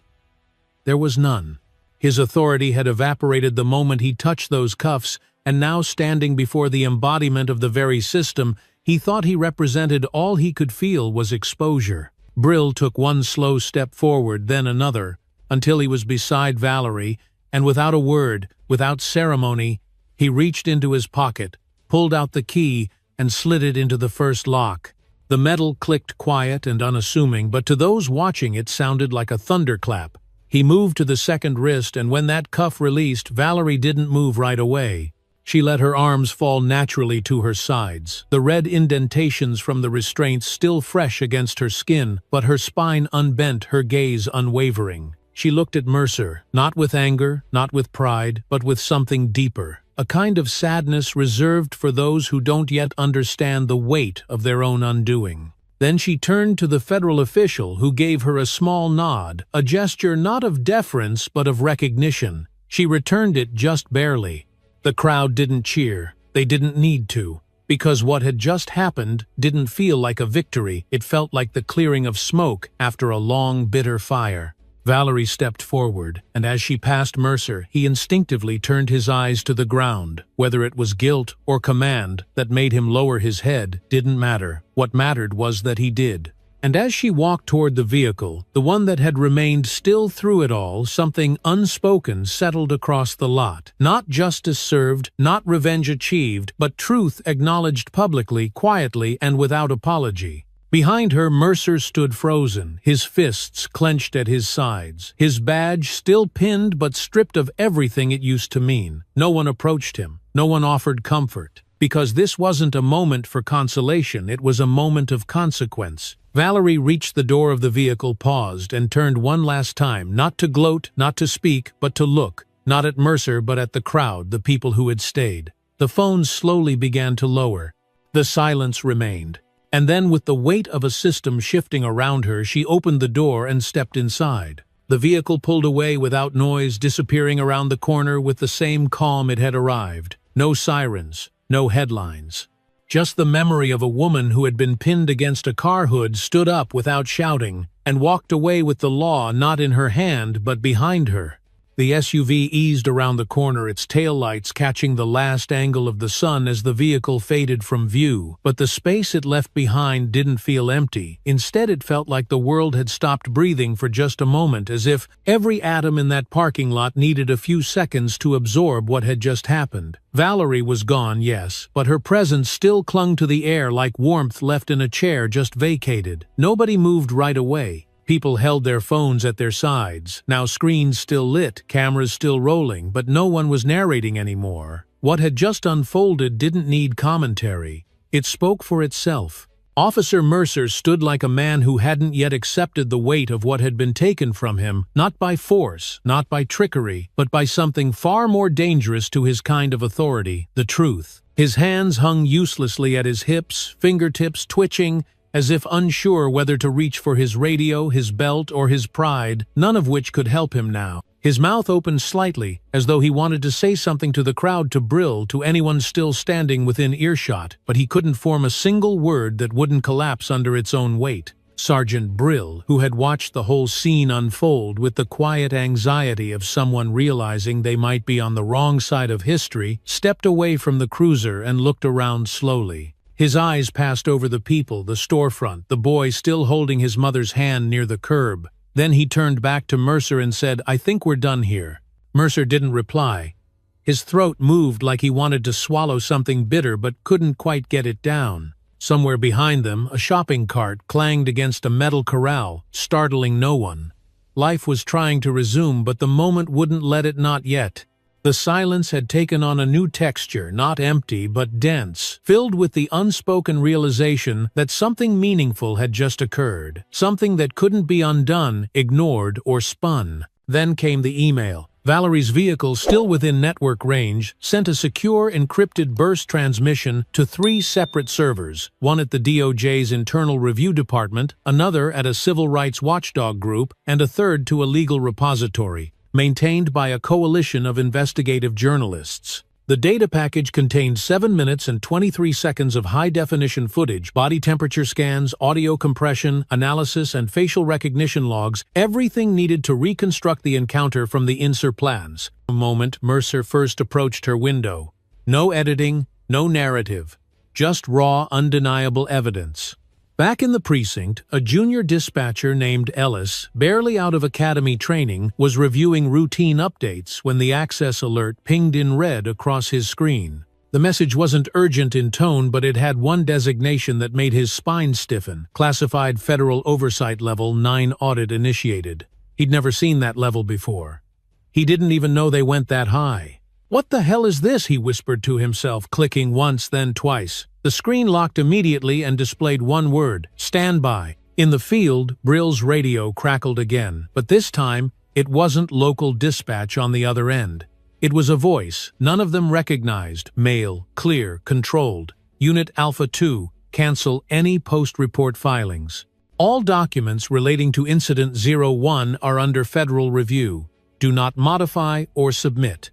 There was none. His authority had evaporated the moment he touched those cuffs, and now, standing before the embodiment of the very system he thought he represented, all he could feel was exposure. Brill took one slow step forward, then another, until he was beside Valerie, and without a word, without ceremony, he reached into his pocket, pulled out the key, and slid it into the first lock. The metal clicked quiet and unassuming, but to those watching it sounded like a thunderclap. He moved to the second wrist, and when that cuff released, Valerie didn't move right away. She let her arms fall naturally to her sides, the red indentations from the restraints still fresh against her skin, but her spine unbent, her gaze unwavering. She looked at Mercer, not with anger, not with pride, but with something deeper. A kind of sadness reserved for those who don't yet understand the weight of their own undoing. Then she turned to the federal official, who gave her a small nod, a gesture not of deference but of recognition. She returned it just barely. The crowd didn't cheer. They didn't need to. Because what had just happened didn't feel like a victory. It felt like the clearing of smoke after a long, bitter fire. Valerie stepped forward, and as she passed Mercer, he instinctively turned his eyes to the ground. Whether it was guilt or command that made him lower his head didn't matter. What mattered was that he did. And as she walked toward the vehicle, the one that had remained still through it all, something unspoken settled across the lot. Not justice served, not revenge achieved, but truth acknowledged publicly, quietly, and without apology. Behind her, Mercer stood frozen, his fists clenched at his sides, his badge still pinned but stripped of everything it used to mean. No one approached him. No one offered comfort. Because this wasn't a moment for consolation, it was a moment of consequence. Valerie reached the door of the vehicle, paused, and turned one last time, not to gloat, not to speak, but to look, not at Mercer but at the crowd, the people who had stayed. The phones slowly began to lower. The silence remained. And then, with the weight of a system shifting around her, she opened the door and stepped inside. The vehicle pulled away without noise, disappearing around the corner with the same calm it had arrived. No sirens, no headlines. Just the memory of a woman who had been pinned against a car hood stood up without shouting and walked away with the law not in her hand but behind her. The SUV eased around the corner, its taillights catching the last angle of the sun as the vehicle faded from view. But the space it left behind didn't feel empty. Instead, it felt like the world had stopped breathing for just a moment, as if every atom in that parking lot needed a few seconds to absorb what had just happened. Valerie was gone, yes, but her presence still clung to the air like warmth left in a chair just vacated. Nobody moved right away. People held their phones at their sides, now screens still lit, cameras still rolling, but no one was narrating anymore. What had just unfolded didn't need commentary. It spoke for itself. Officer Mercer stood like a man who hadn't yet accepted the weight of what had been taken from him, not by force, not by trickery, but by something far more dangerous to his kind of authority, the truth. His hands hung uselessly at his hips, fingertips twitching, as if unsure whether to reach for his radio, his belt, or his pride, none of which could help him now. His mouth opened slightly, as though he wanted to say something to the crowd, to Brill, to anyone still standing within earshot, but he couldn't form a single word that wouldn't collapse under its own weight. Sergeant Brill, who had watched the whole scene unfold with the quiet anxiety of someone realizing they might be on the wrong side of history, stepped away from the cruiser and looked around slowly. His eyes passed over the people, the storefront, the boy still holding his mother's hand near the curb. Then he turned back to Mercer and said, "I think we're done here." Mercer didn't reply. His throat moved like he wanted to swallow something bitter but couldn't quite get it down. Somewhere behind them, a shopping cart clanged against a metal corral, startling no one. Life was trying to resume, but the moment wouldn't let it, not yet. The silence had taken on a new texture, not empty but dense, filled with the unspoken realization that something meaningful had just occurred, something that couldn't be undone, ignored, or spun. Then came the email. Valerie's vehicle, still within network range, sent a secure encrypted burst transmission to 3 separate servers, one at the DOJ's Internal Review Department, another at a civil rights watchdog group, and a third to a legal repository, maintained by a coalition of investigative journalists. The data package contained 7 minutes and 23 seconds of high-definition footage, body temperature scans, audio compression, analysis, and facial recognition logs, everything needed to reconstruct the encounter from the INSER plans. A moment, Mercer first approached her window. No editing, no narrative, just raw, undeniable evidence. Back in the precinct, a junior dispatcher named Ellis, barely out of academy training, was reviewing routine updates when the access alert pinged in red across his screen. The message wasn't urgent in tone, but it had one designation that made his spine stiffen. Classified Federal Oversight Level 9 audit initiated. He'd never seen that level before. He didn't even know they went that high. "What the hell is this?" he whispered to himself, clicking once then twice. The screen locked immediately and displayed one word: "Stand by." In the field, Brill's radio crackled again, but this time it wasn't local dispatch on the other end. It was a voice none of them recognized, male, clear, controlled. "Unit Alpha 2, cancel any post-report filings. All documents relating to Incident 01 are under federal review. Do not modify or submit.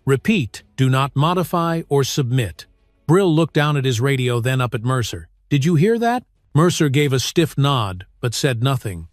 Repeat, do not modify or submit." Brill looked down at his radio, then up at Mercer. "Did you hear that?" Mercer gave a stiff nod, but said nothing.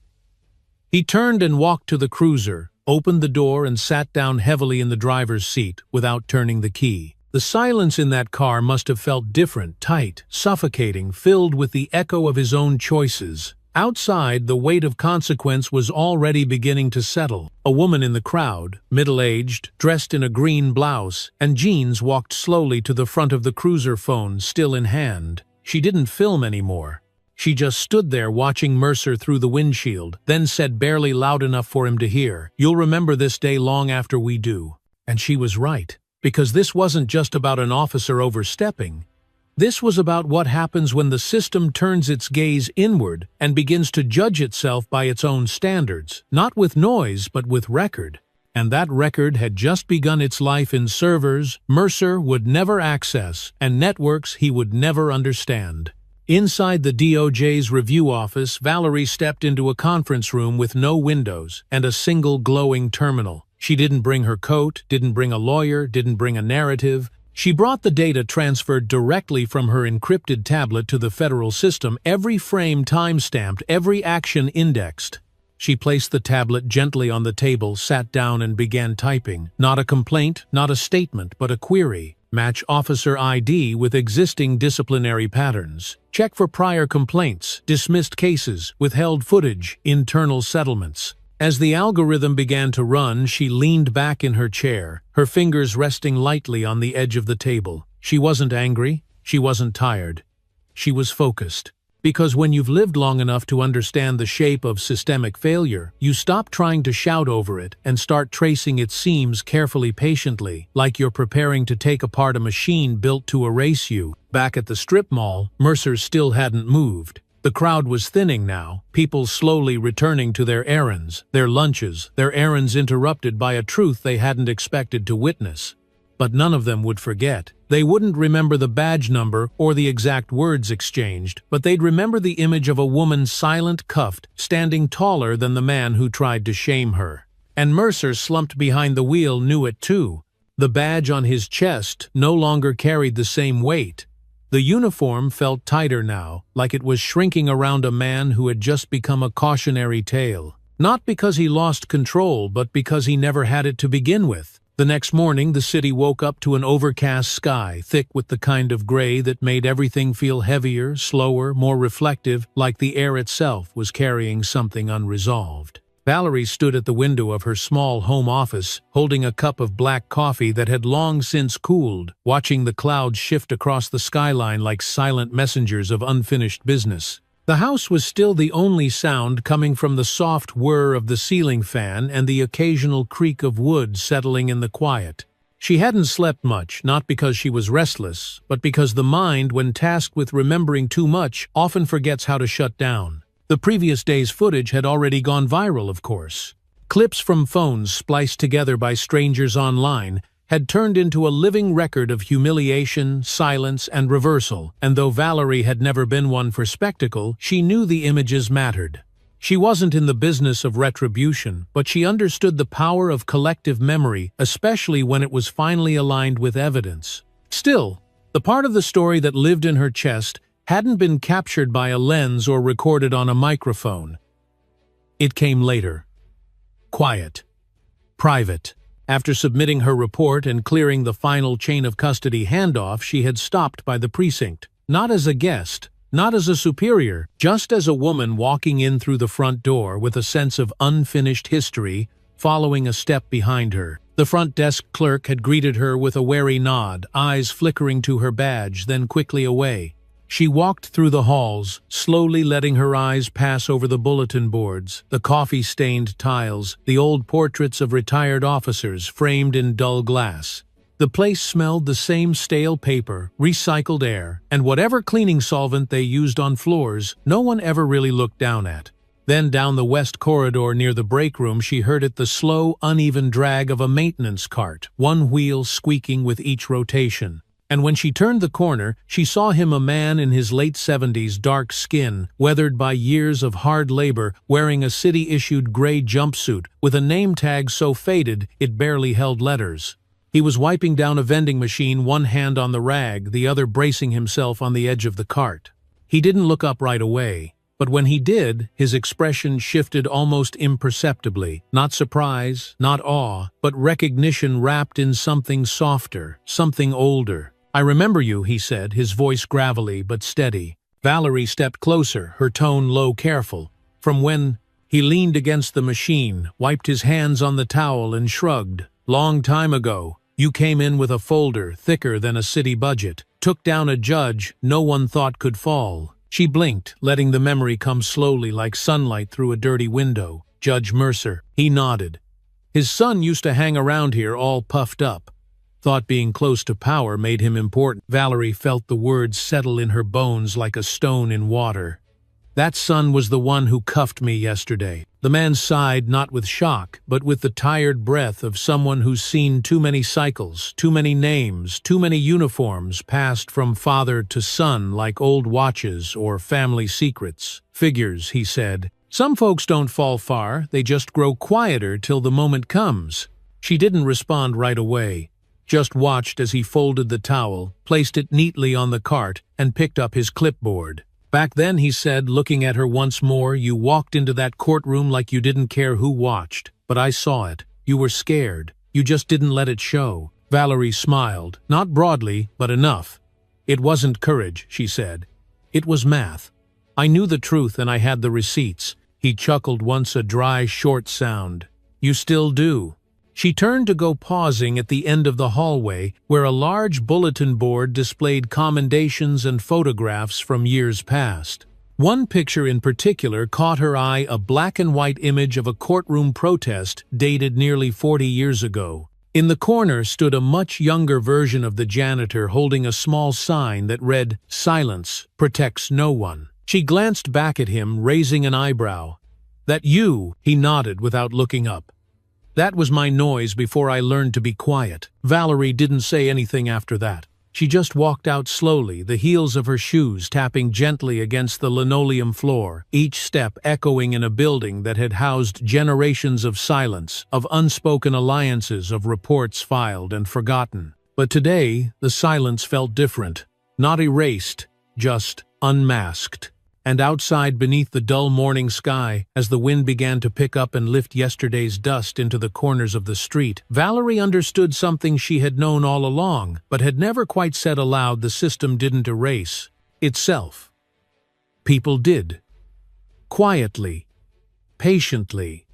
He turned and walked to the cruiser, opened the door and sat down heavily in the driver's seat without turning the key. The silence in that car must have felt different, tight, suffocating, filled with the echo of his own choices. Outside, the weight of consequence was already beginning to settle. A woman in the crowd, middle-aged, dressed in a green blouse and jeans, walked slowly to the front of the cruiser, phone still in hand. She didn't film anymore. She just stood there watching Mercer through the windshield, then said barely loud enough for him to hear, "You'll remember this day long after we do." And she was right, because this wasn't just about an officer overstepping. This was about what happens when the system turns its gaze inward and begins to judge itself by its own standards, not with noise but with record. And that record had just begun its life in servers Mercer would never access and networks he would never understand. Inside the DOJ's review office, Valerie stepped into a conference room with no windows and a single glowing terminal. She didn't bring her coat, didn't bring a lawyer, didn't bring a narrative. She brought the data transferred directly from her encrypted tablet to the federal system, every frame time-stamped, every action indexed. She placed the tablet gently on the table, sat down and began typing. Not a complaint, not a statement, but a query. Match officer ID with existing disciplinary patterns. Check for prior complaints, dismissed cases, withheld footage, internal settlements. As the algorithm began to run, she leaned back in her chair, her fingers resting lightly on the edge of the table. She wasn't angry, she wasn't tired. She was focused. Because when you've lived long enough to understand the shape of systemic failure, you stop trying to shout over it and start tracing its seams carefully, patiently, like you're preparing to take apart a machine built to erase you. Back at the strip mall, Mercer still hadn't moved. The crowd was thinning now, people slowly returning to their errands, their lunches, their errands interrupted by a truth they hadn't expected to witness. But none of them would forget. They wouldn't remember the badge number or the exact words exchanged, but they'd remember the image of a woman silent, cuffed, standing taller than the man who tried to shame her. And Mercer, slumped behind the wheel, knew it too. The badge on his chest no longer carried the same weight. The uniform felt tighter now, like it was shrinking around a man who had just become a cautionary tale. Not because he lost control, but because he never had it to begin with. The next morning, the city woke up to an overcast sky, thick with the kind of gray that made everything feel heavier, slower, more reflective, like the air itself was carrying something unresolved. Valerie stood at the window of her small home office, holding a cup of black coffee that had long since cooled, watching the clouds shift across the skyline like silent messengers of unfinished business. The house was still the only sound coming from the soft whir of the ceiling fan and the occasional creak of wood settling in the quiet. She hadn't slept much, not because she was restless, but because the mind, when tasked with remembering too much, often forgets how to shut down. The previous day's footage had already gone viral, of course. Clips from phones spliced together by strangers online had turned into a living record of humiliation, silence, and reversal, and though Valerie had never been one for spectacle, she knew the images mattered. She wasn't in the business of retribution, but she understood the power of collective memory, especially when it was finally aligned with evidence. Still, the part of the story that lived in her chest hadn't been captured by a lens or recorded on a microphone. It came later. Quiet. Private. After submitting her report and clearing the final chain of custody handoff, she had stopped by the precinct. Not as a guest, not as a superior, just as a woman walking in through the front door with a sense of unfinished history following a step behind her. The front desk clerk had greeted her with a wary nod, eyes flickering to her badge, then quickly away. She walked through the halls, slowly letting her eyes pass over the bulletin boards, the coffee-stained tiles, the old portraits of retired officers framed in dull glass. The place smelled the same stale paper, recycled air, and whatever cleaning solvent they used on floors, no one ever really looked down at. Then down the west corridor near the break room she heard the slow, uneven drag of a maintenance cart, one wheel squeaking with each rotation. And when she turned the corner, she saw him, a man in his late 70s, dark skin, weathered by years of hard labor, wearing a city-issued gray jumpsuit, with a name tag so faded it barely held letters. He was wiping down a vending machine, one hand on the rag, the other bracing himself on the edge of the cart. He didn't look up right away, but when he did, his expression shifted almost imperceptibly. Not surprise, not awe, but recognition wrapped in something softer, something older. "I remember you," he said, his voice gravelly but steady. Valerie stepped closer, her tone low, careful. "From when?" He leaned against the machine, wiped his hands on the towel and shrugged. "Long time ago. You came in with a folder thicker than a city budget, took down a judge no one thought could fall." She blinked, letting the memory come slowly like sunlight through a dirty window. "Judge Mercer." He nodded. "His son used to hang around here all puffed up. Thought being close to power made him important." Valerie felt the words settle in her bones like a stone in water. "That son was the one who cuffed me yesterday." The man sighed, not with shock, but with the tired breath of someone who's seen too many cycles, too many names, too many uniforms passed from father to son like old watches or family secrets. "Figures," he said. "Some folks don't fall far, they just grow quieter till the moment comes." She didn't respond right away, just watched as he folded the towel, placed it neatly on the cart, and picked up his clipboard. "Back then," he said, looking at her once more, "you walked into that courtroom like you didn't care who watched. But I saw it. You were scared. You just didn't let it show." Valerie smiled, not broadly, but enough. "It wasn't courage," she said. "It was math. I knew the truth and I had the receipts." He chuckled once, a dry, short sound. "You still do." She turned to go, pausing at the end of the hallway, where a large bulletin board displayed commendations and photographs from years past. One picture in particular caught her eye, a black-and-white image of a courtroom protest dated nearly 40 years ago. In the corner stood a much younger version of the janitor holding a small sign that read, "Silence protects no one." She glanced back at him, raising an eyebrow. "That you?" He nodded without looking up. "That was my noise before I learned to be quiet." Valerie didn't say anything after that. She just walked out slowly, the heels of her shoes tapping gently against the linoleum floor, each step echoing in a building that had housed generations of silence, of unspoken alliances, of reports filed and forgotten. But today, the silence felt different. Not erased, just unmasked. And outside, beneath the dull morning sky, as the wind began to pick up and lift yesterday's dust into the corners of the street, Valerie understood something she had known all along, but had never quite said aloud. The system didn't erase itself. People did. Quietly. Patiently.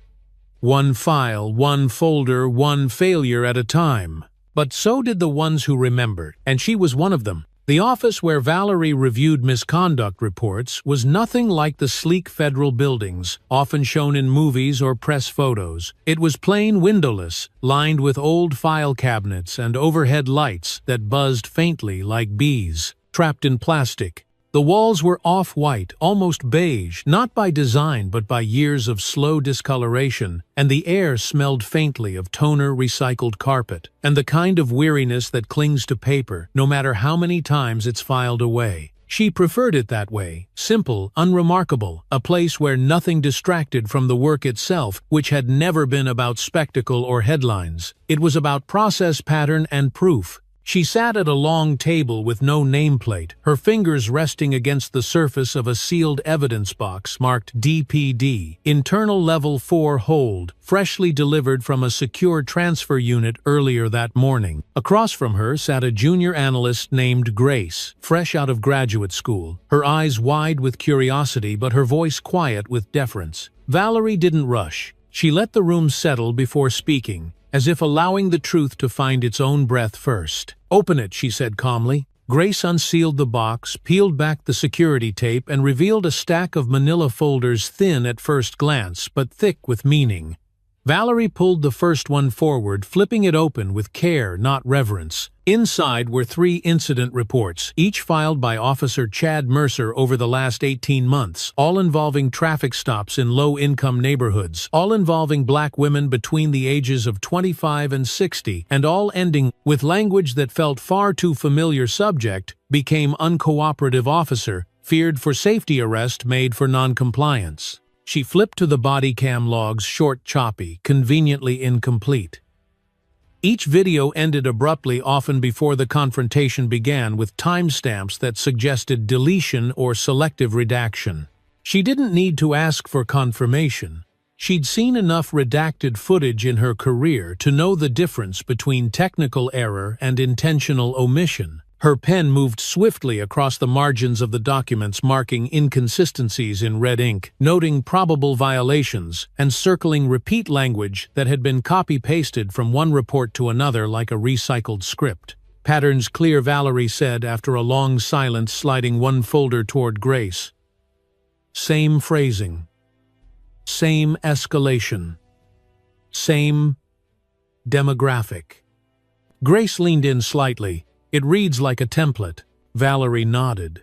One file, one folder, one failure at a time. But so did the ones who remembered, and she was one of them. The office where Valerie reviewed misconduct reports was nothing like the sleek federal buildings, often shown in movies or press photos. It was plain, windowless, lined with old file cabinets and overhead lights that buzzed faintly like bees, trapped in plastic. The walls were off-white, almost beige, not by design but by years of slow discoloration, and the air smelled faintly of toner, recycled carpet, and the kind of weariness that clings to paper, no matter how many times it's filed away. She preferred it that way, simple, unremarkable, a place where nothing distracted from the work itself, which had never been about spectacle or headlines. It was about process, pattern, and proof. She sat at a long table with no nameplate, her fingers resting against the surface of a sealed evidence box marked DPD, Internal Level 4 Hold, freshly delivered from a secure transfer unit earlier that morning. Across from her sat a junior analyst named Grace, fresh out of graduate school, her eyes wide with curiosity but her voice quiet with deference. Valerie didn't rush. She let the room settle before speaking. as if allowing the truth to find its own breath first. "Open it," she said calmly. Grace unsealed the box, peeled back the security tape, and revealed a stack of manila folders thin at first glance, but thick with meaning. Valerie pulled the first one forward, flipping it open with care, not reverence. Inside were 3 incident reports, each filed by Officer Chad Mercer over the last 18 months, all involving traffic stops in low-income neighborhoods, all involving black women between the ages of 25 and 60, and all ending with language that felt far too familiar. Subject became uncooperative officer, feared for safety arrest made for noncompliance. She flipped to the body cam logs, short, choppy, conveniently incomplete. Each video ended abruptly, often before the confrontation began, with timestamps that suggested deletion or selective redaction. She didn't need to ask for confirmation. She'd seen enough redacted footage in her career to know the difference between technical error and intentional omission. Her pen moved swiftly across the margins of the documents, marking inconsistencies in red ink, noting probable violations, and circling repeat language that had been copy-pasted from one report to another like a recycled script. "Patterns clear," Valerie said after a long silence, sliding one folder toward Grace. "Same phrasing. Same escalation. Same demographic." Grace leaned in slightly. "It reads like a template." Valerie nodded.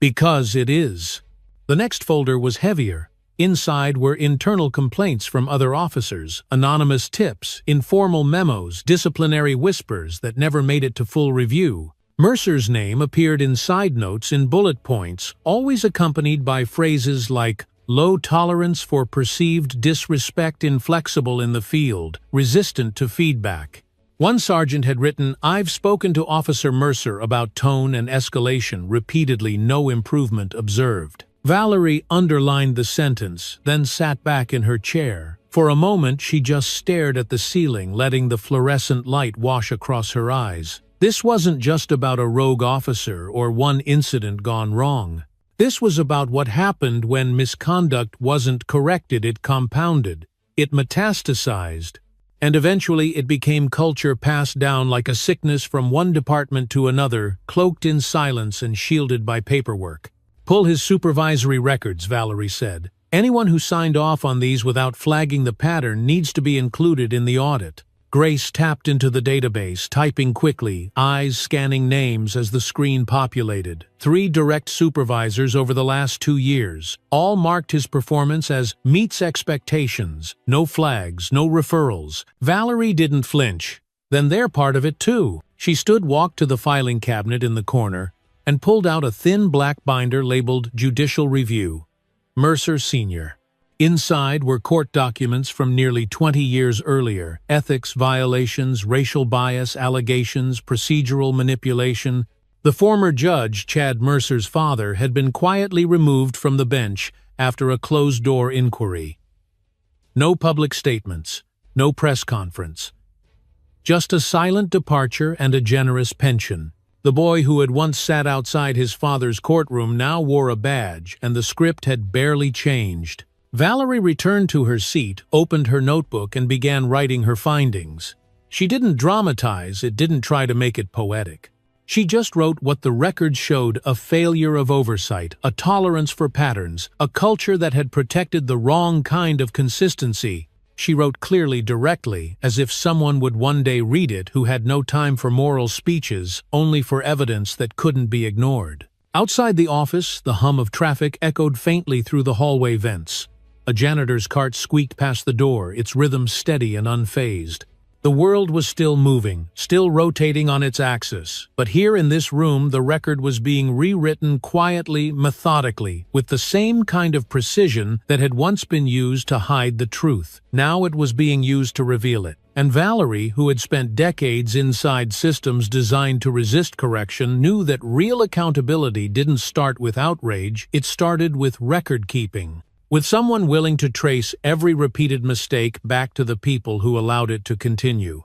"Because it is." The next folder was heavier. Inside were internal complaints from other officers, anonymous tips, informal memos, disciplinary whispers that never made it to full review. Mercer's name appeared in side notes in bullet points, always accompanied by phrases like "low tolerance for perceived disrespect, inflexible in the field, resistant to feedback." One sergeant had written, "I've spoken to Officer Mercer about tone and escalation, repeatedly, no improvement observed." Valerie underlined the sentence, then sat back in her chair. For a moment she just stared at the ceiling, letting the fluorescent light wash across her eyes. This wasn't just about a rogue officer or one incident gone wrong. This was about what happened when misconduct wasn't corrected. It compounded. It metastasized. And eventually it became culture, passed down like a sickness from one department to another, cloaked in silence and shielded by paperwork. "Pull his supervisory records," Valerie said. "Anyone who signed off on these without flagging the pattern needs to be included in the audit." Grace tapped into the database, typing quickly, eyes scanning names as the screen populated. 3 direct supervisors over the last 2 years. All marked his performance as meets expectations. No flags, no referrals. Valerie didn't flinch. Then they're part of it too. She walked to the filing cabinet in the corner and pulled out a thin black binder labeled Judicial Review. Mercer Sr. Inside were court documents from nearly 20 years earlier, ethics violations, racial bias allegations, procedural manipulation. The former judge, Chad Mercer's father, had been quietly removed from the bench after a closed-door inquiry. No public statements, no press conference. Just a silent departure and a generous pension. The boy who had once sat outside his father's courtroom now wore a badge, and the script had barely changed. Valerie returned to her seat, opened her notebook, and began writing her findings. She didn't dramatize it, didn't try to make it poetic. She just wrote what the records showed: a failure of oversight, a tolerance for patterns, a culture that had protected the wrong kind of consistency. She wrote clearly, directly, as if someone would one day read it who had no time for moral speeches, only for evidence that couldn't be ignored. Outside the office, the hum of traffic echoed faintly through the hallway vents. A janitor's cart squeaked past the door, its rhythm steady and unfazed. The world was still moving, still rotating on its axis, but here in this room the record was being rewritten quietly, methodically, with the same kind of precision that had once been used to hide the truth. Now it was being used to reveal it. And Valerie, who had spent decades inside systems designed to resist correction, knew that real accountability didn't start with outrage, it started with record-keeping. With someone willing to trace every repeated mistake back to the people who allowed it to continue.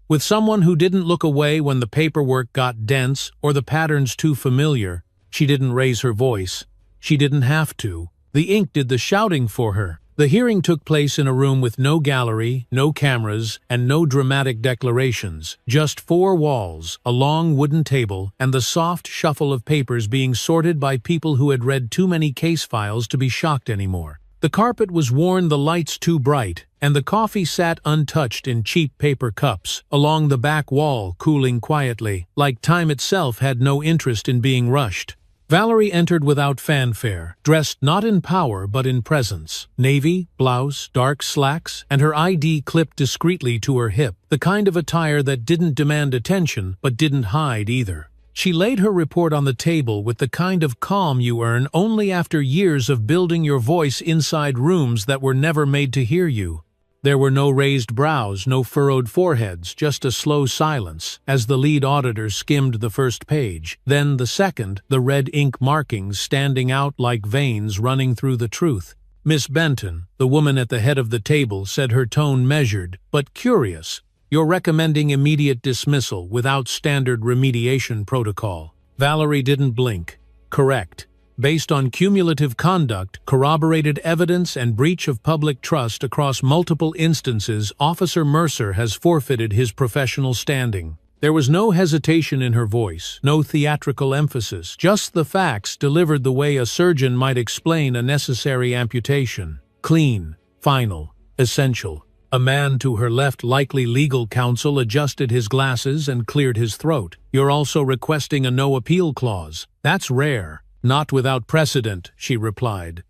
With someone who didn't look away when the paperwork got dense or the patterns too familiar. She didn't raise her voice. She didn't have to. The ink did the shouting for her. The hearing took place in a room with no gallery, no cameras, and no dramatic declarations. Just four walls, a long wooden table, and the soft shuffle of papers being sorted by people who had read too many case files to be shocked anymore. The carpet was worn, the lights too bright, and the coffee sat untouched in cheap paper cups, along the back wall, cooling quietly, like time itself had no interest in being rushed. Valerie entered without fanfare, dressed not in power but in presence. Navy, blouse, dark slacks, and her ID clipped discreetly to her hip, the kind of attire that didn't demand attention but didn't hide either. She laid her report on the table with the kind of calm you earn only after years of building your voice inside rooms that were never made to hear you. There were no raised brows, no furrowed foreheads, just a slow silence, as the lead auditor skimmed the first page. Then the second, the red ink markings standing out like veins running through the truth. Miss Benton, the woman at the head of the table, said, her tone measured, but curious. "You're recommending immediate dismissal without standard remediation protocol." Valerie didn't blink. "Correct. Based on cumulative conduct, corroborated evidence, and breach of public trust across multiple instances, Officer Mercer has forfeited his professional standing." There was no hesitation in her voice, no theatrical emphasis, just the facts delivered the way a surgeon might explain a necessary amputation. Clean, final, essential. A man to her left, likely legal counsel, adjusted his glasses and cleared his throat. "You're also requesting a no-appeal clause. That's rare." "Not without precedent," she replied.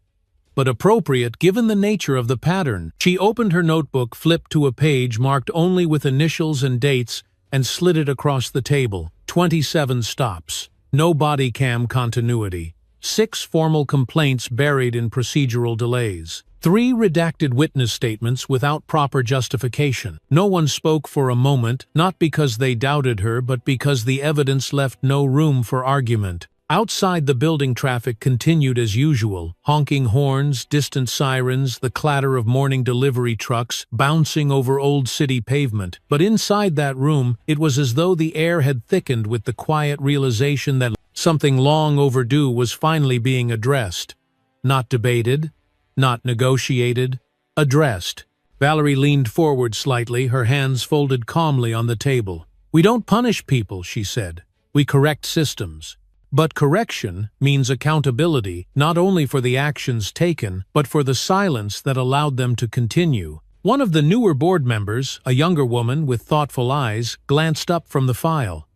"But appropriate given the nature of the pattern." She opened her notebook, flipped to a page marked only with initials and dates, and slid it across the table. 27 stops. No body cam continuity. 6 formal complaints buried in procedural delays. 3 redacted witness statements without proper justification. No one spoke for a moment, not because they doubted her, but because the evidence left no room for argument. Outside, the building traffic continued as usual, honking horns, distant sirens, the clatter of morning delivery trucks bouncing over old city pavement. But inside that room, it was as though the air had thickened with the quiet realization that something long overdue was finally being addressed. Not debated, not negotiated, addressed. Valerie leaned forward slightly, her hands folded calmly on the table. "We don't punish people," she said. "We correct systems." But correction means accountability, not only for the actions taken, but for the silence that allowed them to continue. One of the newer board members, a younger woman with thoughtful eyes, glanced up from the file.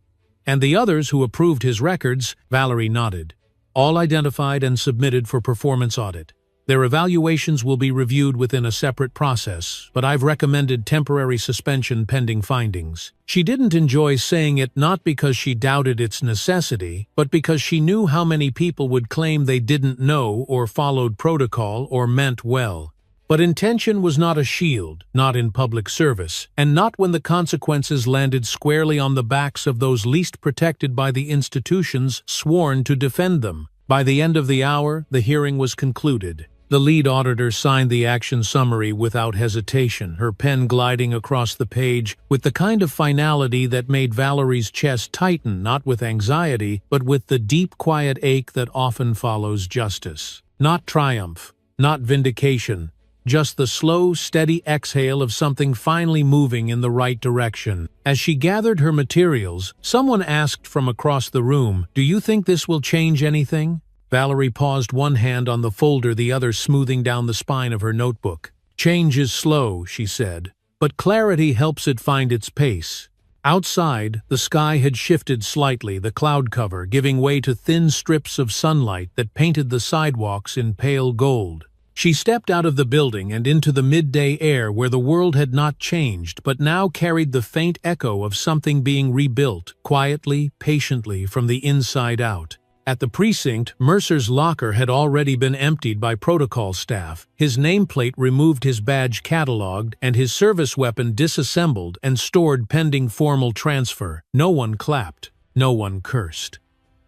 "And the others who approved his records," Valerie nodded. "All identified and submitted for performance audit. Their evaluations will be reviewed within a separate process, but I've recommended temporary suspension pending findings." She didn't enjoy saying it, not because she doubted its necessity, but because she knew how many people would claim they didn't know or followed protocol or meant well. But intention was not a shield, not in public service, and not when the consequences landed squarely on the backs of those least protected by the institutions sworn to defend them. By the end of the hour, the hearing was concluded. The lead auditor signed the action summary without hesitation, her pen gliding across the page with the kind of finality that made Valerie's chest tighten, not with anxiety, but with the deep, quiet ache that often follows justice. Not triumph, not vindication, just the slow, steady exhale of something finally moving in the right direction. As she gathered her materials, someone asked from across the room, "Do you think this will change anything?" Valerie paused, one hand on the folder, the other smoothing down the spine of her notebook. "Change is slow," she said, "but clarity helps it find its pace." Outside, the sky had shifted slightly, the cloud cover giving way to thin strips of sunlight that painted the sidewalks in pale gold. She stepped out of the building and into the midday air where the world had not changed but now carried the faint echo of something being rebuilt, quietly, patiently, from the inside out. At the precinct, Mercer's locker had already been emptied by protocol staff, his nameplate removed, his badge catalogued, and his service weapon disassembled and stored pending formal transfer. No one clapped, no one cursed.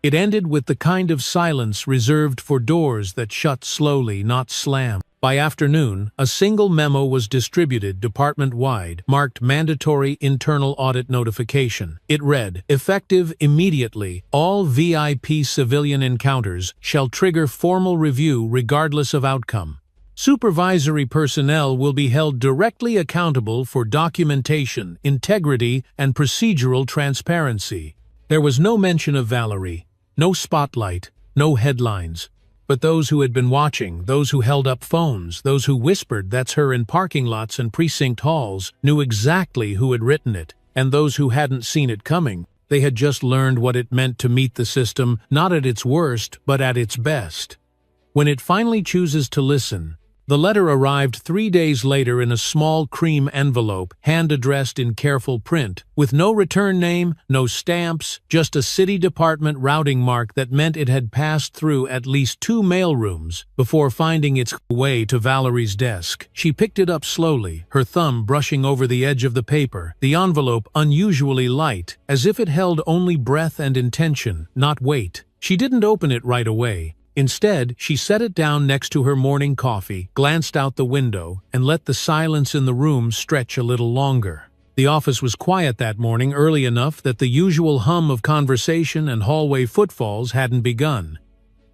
It ended with the kind of silence reserved for doors that shut slowly, not slam. By afternoon, a single memo was distributed department-wide, marked Mandatory Internal Audit Notification. It read, "Effective immediately, all VIP civilian encounters shall trigger formal review regardless of outcome." Supervisory personnel will be held directly accountable for documentation, integrity, and procedural transparency. There was no mention of Valerie, no spotlight, no headlines. But those who had been watching, those who held up phones, those who whispered "that's her" in parking lots and precinct halls, knew exactly who had written it. And those who hadn't seen it coming, they had just learned what it meant to meet the system, not at its worst, but at its best. When it finally chooses to listen, the letter arrived 3 days later in a small cream envelope, hand-addressed in careful print, with no return name, no stamps, just a city department routing mark that meant it had passed through at least 2 mailrooms before finding its way to Valerie's desk. She picked it up slowly, her thumb brushing over the edge of the paper, the envelope unusually light, as if it held only breath and intention, not weight. She didn't open it right away. Instead, she set it down next to her morning coffee, glanced out the window, and let the silence in the room stretch a little longer. The office was quiet that morning, early enough that the usual hum of conversation and hallway footfalls hadn't begun.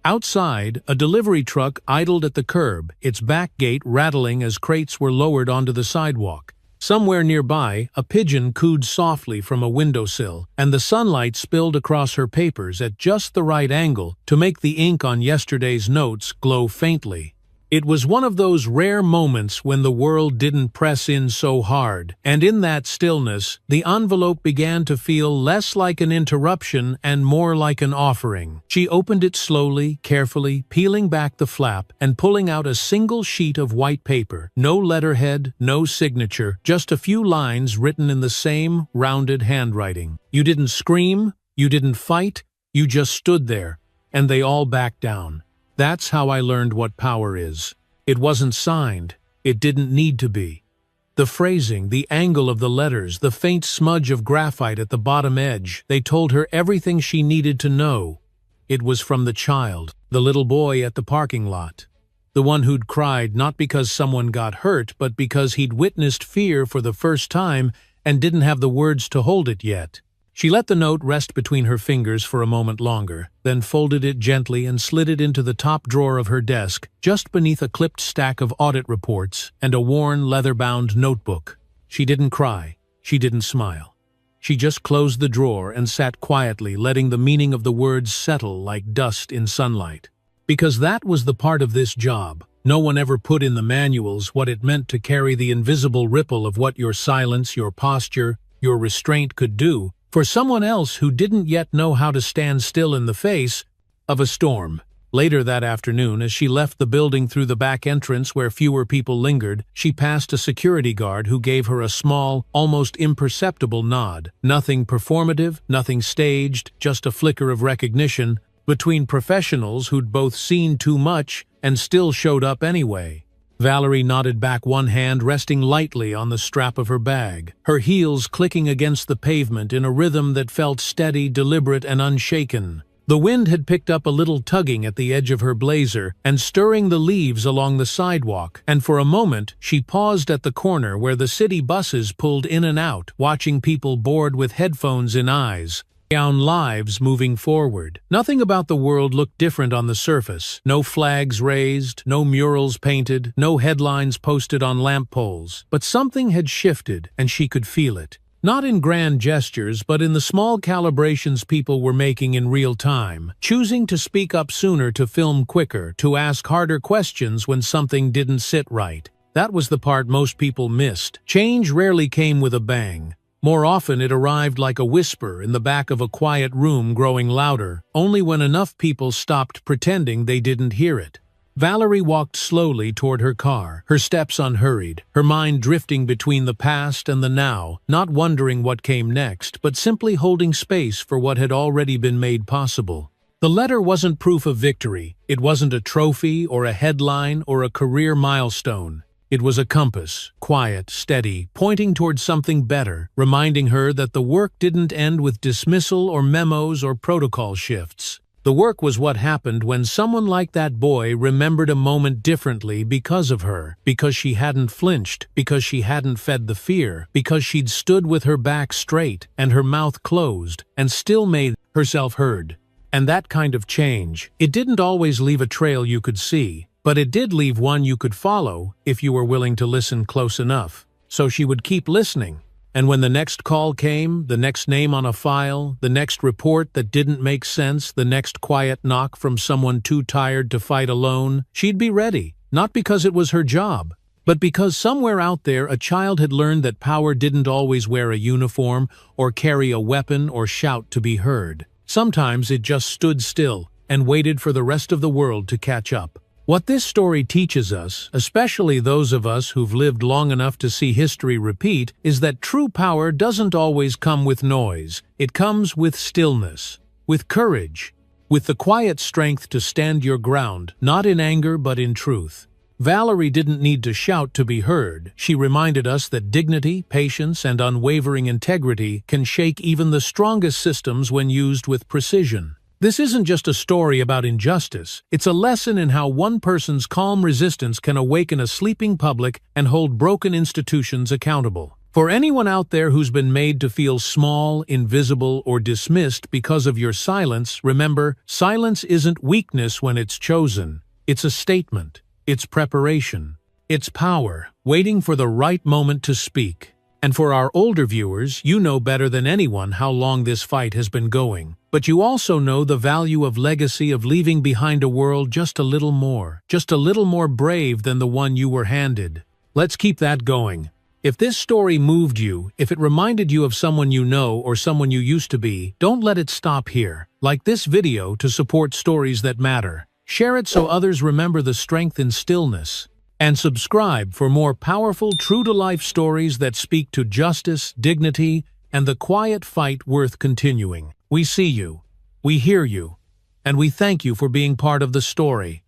Outside, a delivery truck idled at the curb, its back gate rattling as crates were lowered onto the sidewalk. Somewhere nearby, a pigeon cooed softly from a windowsill, and the sunlight spilled across her papers at just the right angle to make the ink on yesterday's notes glow faintly. It was one of those rare moments when the world didn't press in so hard, and in that stillness, the envelope began to feel less like an interruption and more like an offering. She opened it slowly, carefully, peeling back the flap and pulling out a single sheet of white paper. No letterhead, no signature, just a few lines written in the same rounded handwriting. You didn't scream, you didn't fight, you just stood there, and they all backed down. That's how I learned what power is. It wasn't signed. It didn't need to be. The phrasing, the angle of the letters, the faint smudge of graphite at the bottom edge, they told her everything she needed to know. It was from the child, the little boy at the parking lot. The one who'd cried not because someone got hurt, but because he'd witnessed fear for the first time and didn't have the words to hold it yet. She let the note rest between her fingers for a moment longer, then folded it gently and slid it into the top drawer of her desk, just beneath a clipped stack of audit reports and a worn, leather-bound notebook. She didn't cry. She didn't smile. She just closed the drawer and sat quietly, letting the meaning of the words settle like dust in sunlight. Because that was the part of this job. No one ever put in the manuals what it meant to carry the invisible ripple of what your silence, your posture, your restraint could do for someone else who didn't yet know how to stand still in the face of a storm. Later that afternoon, as she left the building through the back entrance where fewer people lingered, she passed a security guard who gave her a small, almost imperceptible nod. Nothing performative, nothing staged, just a flicker of recognition between professionals who'd both seen too much and still showed up anyway. Valerie nodded back, one hand resting lightly on the strap of her bag, her heels clicking against the pavement in a rhythm that felt steady, deliberate, and unshaken. The wind had picked up a little tugging at the edge of her blazer and stirring the leaves along the sidewalk, and for a moment she paused at the corner where the city buses pulled in and out, watching people bored with headphones in eyes. Down lives moving forward. Nothing about the world looked different on the surface. No flags raised, no murals painted, no headlines posted on lamp poles. But something had shifted, and she could feel it. Not in grand gestures, but in the small calibrations people were making in real time, choosing to speak up sooner, to film quicker, to ask harder questions when something didn't sit right. That was the part most people missed. Change rarely came with a bang. More often it arrived like a whisper in the back of a quiet room, growing louder, only when enough people stopped pretending they didn't hear it. Valerie walked slowly toward her car, her steps unhurried, her mind drifting between the past and the now, not wondering what came next, but simply holding space for what had already been made possible. The letter wasn't proof of victory. It wasn't a trophy or a headline or a career milestone. It was a compass, quiet, steady, pointing towards something better, reminding her that the work didn't end with dismissal or memos or protocol shifts. The work was what happened when someone like that boy remembered a moment differently because of her, because she hadn't flinched, because she hadn't fed the fear, because she'd stood with her back straight and her mouth closed and still made herself heard. And that kind of change, it didn't always leave a trail you could see. But it did leave one you could follow if you were willing to listen close enough. So she would keep listening. And when the next call came, the next name on a file, the next report that didn't make sense, the next quiet knock from someone too tired to fight alone, she'd be ready, not because it was her job, but because somewhere out there a child had learned that power didn't always wear a uniform or carry a weapon or shout to be heard. Sometimes it just stood still and waited for the rest of the world to catch up. What this story teaches us, especially those of us who've lived long enough to see history repeat, is that true power doesn't always come with noise. It comes with stillness, with courage, with the quiet strength to stand your ground, not in anger but in truth. Valerie didn't need to shout to be heard. She reminded us that dignity, patience, and unwavering integrity can shake even the strongest systems when used with precision. This isn't just a story about injustice, it's a lesson in how one person's calm resistance can awaken a sleeping public and hold broken institutions accountable. For anyone out there who's been made to feel small, invisible, or dismissed because of your silence, remember, silence isn't weakness when it's chosen. It's a statement. It's preparation. It's power, waiting for the right moment to speak. And for our older viewers, you know better than anyone how long this fight has been going. But you also know the value of legacy of leaving behind a world just a little more brave than the one you were handed. Let's keep that going. If this story moved you, if it reminded you of someone you know or someone you used to be, don't let it stop here. Like this video to support stories that matter. Share it so others remember the strength in stillness. And subscribe for more powerful, true-to-life stories that speak to justice, dignity, and the quiet fight worth continuing. We see you, we hear you, and we thank you for being part of the story.